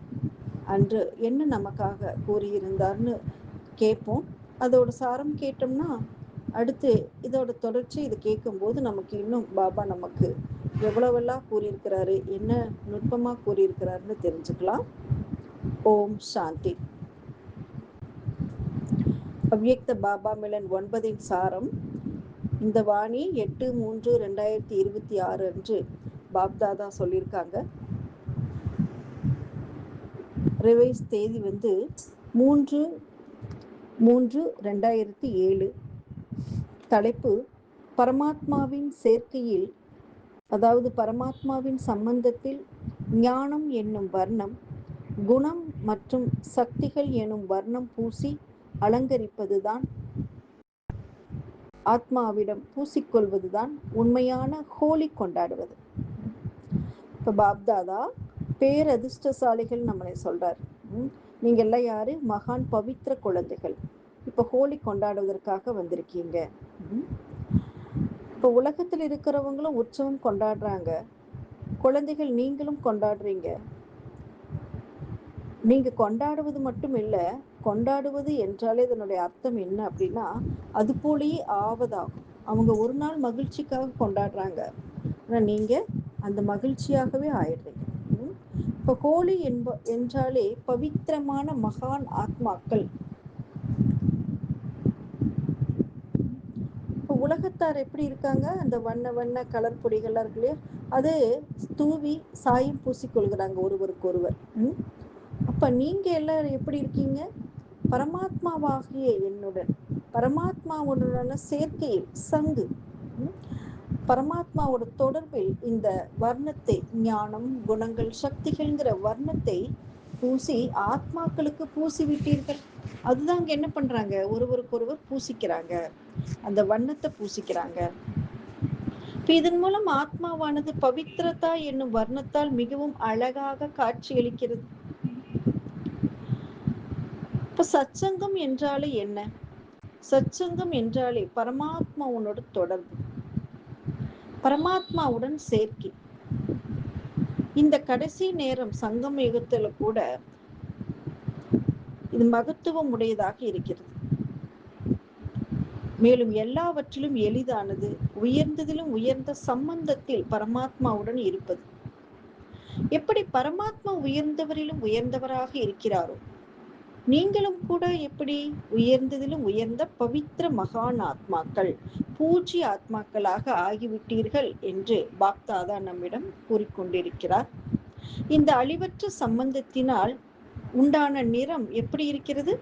S3: அன்று என்ன நமக்காக கூறியிருந்தார்னு கேட்போம். அதோட சாரம் கேட்டோம்னா அடுத்து இதோட தொடர்ச்சி இது கேட்கும்போது நமக்கு இன்னும் பாபா நமக்கு எவ்வளவெல்லாம் கூறியிருக்கிறாரு, என்ன நுட்பமா கூறியிருக்கிறாருன்னு தெரிஞ்சுக்கலாம். ஓம் சாந்தி. அவ்யக்த பாபா மிலன் 9 சாரம். இந்த வாணி 8/3/2026 அன்று பாப்தாதா சொல்லியிருக்காங்க. ரிவைஸ் தேதி 3/3/2007. தலைப்பு பரமாத்மாவின் சேர்க்கையில், அதாவது பரமாத்மாவின் சம்பந்தத்தில் ஞானம் என்னும் வர்ணம், குணம் மற்றும் சக்திகள் எனும் வர்ணம் பூசி அலங்கரிப்பதுதான், ஆத்மாவிடம் பூசிக்கொள்வதுதான் உண்மையான ஹோலி கொண்டாடுவது. இப்ப பாப்தாதா பேரதிர்ஷ்டசாலிகள் நம்மளை சொல்றார். நீங்க எல்லாம் யாரு? மகான் பவித்திர குழந்தைகள். இப்ப ஹோலி கொண்டாடுவதற்காக வந்திருக்கீங்க. இப்ப உலகத்தில் இருக்கிறவங்களும் உற்சவம் கொண்டாடுறாங்க, குழந்தைகள் நீங்களும் கொண்டாடுறீங்க. நீங்க கொண்டாடுவது மட்டும் இல்ல, கொண்டாடுவது என்றாலே இதனுடைய அர்த்தம் என்ன அப்படின்னா அது போலயே ஆவதாகும். அவங்க ஒரு நாள் மகிழ்ச்சிக்காக கொண்டாடுறாங்க, ஆனா நீங்க அந்த மகிழ்ச்சியாகவே ஆயிடுறீங்க. இப்போ ஹோலி என்றாலே பவித்திரமான மகான் ஆத்மாக்கள். இப்போ உலகத்தார் எப்படி இருக்காங்க? அந்த வண்ண வண்ண கலர் பொடிகள்லாம் இருக்கு இல்லையா, அது தூவி சாயம் பூசிக்கொள்கிறாங்க ஒருவருக்கு ஒருவர். அப்ப நீங்க எல்லாரும் எப்படி இருக்கீங்க? பரமாத்மாவாகிய என்னுடன், பரமாத்மாவுடனான சேர்க்கையில், சங்கு பரமாத்மாவோட தொடர்பில் இந்த வர்ணத்தை, ஞானம், குணங்கள், சக்திகள்ங்கிற வர்ணத்தை பூசி ஆத்மாக்களுக்கு பூசி விட்டீர்கள். அதுதான் அங்க என்ன பண்றாங்க? ஒருவருக்கு ஒருவர் பூசிக்கிறாங்க, அந்த வண்ணத்தை பூசிக்கிறாங்க. இதன் மூலம் ஆத்மாவானது பவித்திரதா என்னும் வர்ணத்தால் மிகவும் அழகாக காட்சியளிக்கிறது. இப்ப சத்சங்கம் என்றாலே என்ன? சத்சங்கம் என்றாலே பரமாத்மாவோட தொடர்பு, பரமாத்மாவுடன் சேர்க்கை. இந்த கடைசி நேரம் சங்கம் யுகத்துல கூட இது மகத்துவம் உடையதாக இருக்கிறது. மேலும் எல்லாவற்றிலும் எளிதானது, உயர்ந்ததிலும் உயர்ந்த சம்பந்தத்தில் பரமாத்மாவுடன் இருப்பது. எப்படி பரமாத்மா உயர்ந்தவரிலும் உயர்ந்தவராக இருக்கிறாரோ, நீங்களும் கூட எப்படி உயர்ந்ததிலும் உயர்ந்த பவித்திர மகான் ஆத்மாக்கள், பூஜ்ய ஆத்மாக்களாக ஆகிவிட்டீர்கள் என்று பாப்தாதா நம்மிடம் கூறிக்கொண்டிருக்கிறார். இந்த அழிவற்ற சம்பந்தத்தினால் உண்டான நிறம் எப்படி இருக்கிறது?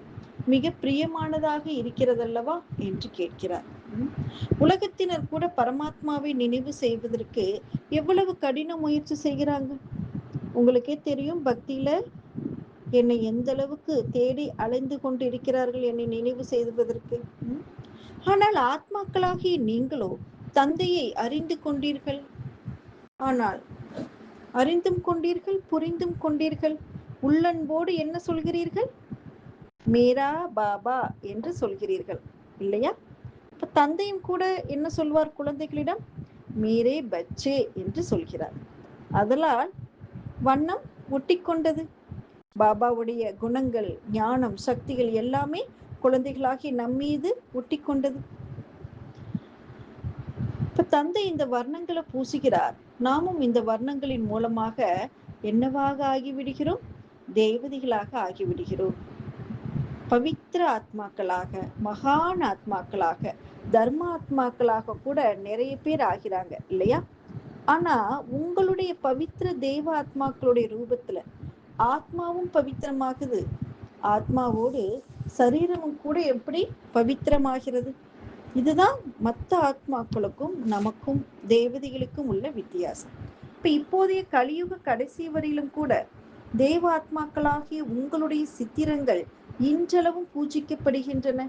S3: மிக பிரியமானதாக இருக்கிறதல்லவா என்று கேட்கிறார். உலகத்தினர் கூட பரமாத்மாவை நினைவு செய்வதற்கு எவ்வளவு கடின முயற்சி செய்கிறாங்க. உங்களுக்கே தெரியும், பக்தியில என்னை எந்த அளவுக்கு தேடி அலைந்து கொண்டு இருக்கிறார்கள் என்னை நினைவு செய்வதற்கு. ஆனால் ஆத்மாக்களாகிய நீங்களோ தந்தையை அறிந்து கொண்டீர்கள். ஆனால் அறிந்தும் கொண்டீர்கள், புரிந்தும் கொண்டீர்கள். உள்ளன்போடு என்ன சொல்கிறீர்கள்? மேரா பாபா என்று சொல்கிறீர்கள் இல்லையா? இப்ப தந்தையும் கூட என்ன சொல்வார் குழந்தைகளிடம்? மேரே பச்சே என்று சொல்கிறார். அதனால் வண்ணம் ஒட்டிக்கொண்டது. பாபாவுடைய குணங்கள், ஞானம், சக்திகள் எல்லாமே குழந்தைகளாகி நம்மீது ஒட்டிக்கொண்டது. இப்ப தந்தை இந்த வர்ணங்களை பூசுகிறார். நாமும் இந்த வர்ணங்களின் மூலமாக என்னவாக ஆகிவிடுகிறோம்? தேவதைகளாக ஆகிவிடுகிறோம். பவித்திர ஆத்மாக்களாக, மகான் ஆத்மாக்களாக, தர்ம ஆத்மாக்களாக கூட நிறைய பேர் ஆகிறாங்க இல்லையா? ஆனா உங்களுடைய பவித்திர தேவ ஆத்மாக்களுடைய ரூபத்துல ஆத்மாவும் பவித்திரமாகுது. ஆத்மாவோடு சரீரமும் கூட எப்படி பவித்திரமாகிறது? இதுதான் மற்ற ஆத்மாக்களுக்கும் நமக்கும் தேவதைகளுக்கும் உள்ள வித்தியாசம். இப்போதைய கலியுக கடைசி வரையிலும் கூட தேவ ஆத்மாக்களாகிய உங்களுடைய சித்திரங்கள் இன்றளவும் பூஜிக்கப்படுகின்றன.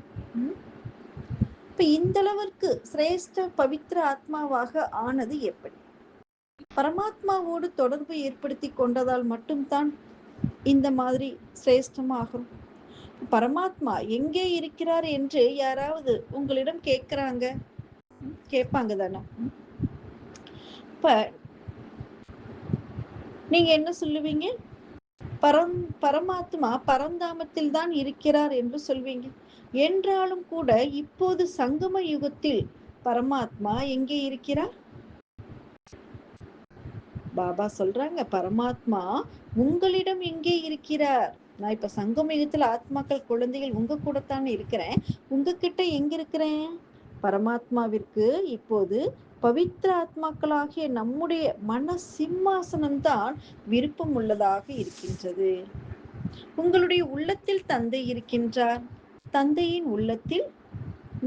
S3: இந்த அளவிற்கு சிரேஷ்ட பவித்திர ஆத்மாவாக ஆனது எப்படி? பரமாத்மாவோடு தொடர்பு ஏற்படுத்தி கொண்டதால் மட்டும்தான் இந்த மாதிரி சிரேஷ்டமாகும். பரமாத்மா எங்கே இருக்கிறார் என்று யாராவது உங்களிடம் கேட்பாங்க தானே? இப்ப நீங்க என்ன சொல்லுவீங்க? பரமாத்மா பரந்தாமத்தில் தான் இருக்கிறார் என்று சொல்வீங்க. என்றாலும் கூட இப்போது சங்கம யுகத்தில் பரமாத்மா எங்கே இருக்கிறார்? பாபா சொல்றாங்க, பரமாத்மா உங்களிடம் எங்கே இருக்கிறார்? நான் இப்ப சங்கம யுகத்தில் ஆத்மாக்கள் குழந்தைகள் உங்க கூட தானே இருக்கிறேன். உங்ககிட்ட எங்க இருக்கிறேன்? பரமாத்மாவிற்கு இப்போது பவித்திர ஆத்மாக்களாகிய நம்முடைய மன சிம்மாசனம் தான் விருப்பம் உள்ளதாக இருக்கின்றது. உங்களுடைய உள்ளத்தில் தந்தை இருக்கின்றார், தந்தையின் உள்ளத்தில்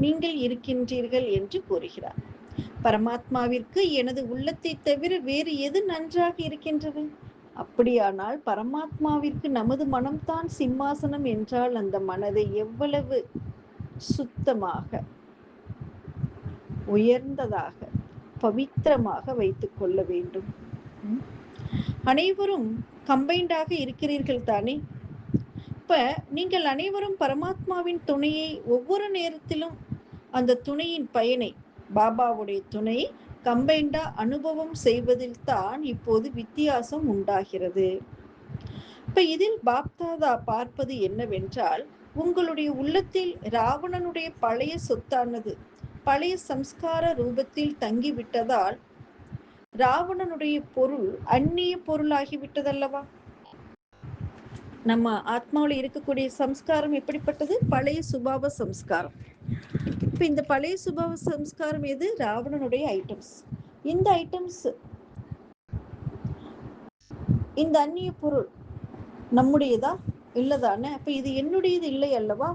S3: நீங்கள் இருக்கின்றீர்கள் என்று கூறுகிறார். பரமாத்மாவிற்கு எனது உள்ளத்தை தவிர வேறு எது நன்றாக இருக்கின்றது? அப்படியானால் பரமாத்மாவிற்கு நமது மனம்தான் சிம்மாசனம் என்றால் அந்த மனதை எவ்வளவு சுத்தமாக, உயர்ந்ததாக, பவித்திரமாக வைத்துக் கொள்ள வேண்டும். அனைவரும் கம்பைண்டாக இருக்கிறீர்கள் தானே? இப்ப நீங்கள் அனைவரும் பரமாத்மாவின் துணையை ஒவ்வொரு நேரத்திலும் அந்த துணையின் பயனை, பாபாவுடைய துணை கம்பைண்டா அனுபவம் செய்வதில் தான் இப்போது வித்தியாசம் உண்டாகிறது. இப்ப இதில் பாப்தாதா பார்ப்பது என்னவென்றால், உங்களுடைய உள்ளத்தில் ராவணனுடைய பழைய சொத்தானது பழைய சம்ஸ்கார ரூபத்தில் தங்கிவிட்டதால் ராவணனுடைய பொருள் அந்நிய பொருள் ஆகிவிட்டதல்லவா? நம்ம ஆத்மாவில் இருக்கக்கூடிய சம்ஸ்காரம் எப்படிப்பட்டது? பழைய சுபாவ சம்ஸ்காரம். இப்ப இந்த பழைய சுபாவ சம்ஸ்காரம் எது? ராவணனுடைய ஐட்டம்ஸ். இந்த ஐட்டம்ஸ், இந்த அந்நிய பொருள் நம்முடையதா? இல்லதானே? அப்ப இது என்னுடையது இல்லை அல்லவா?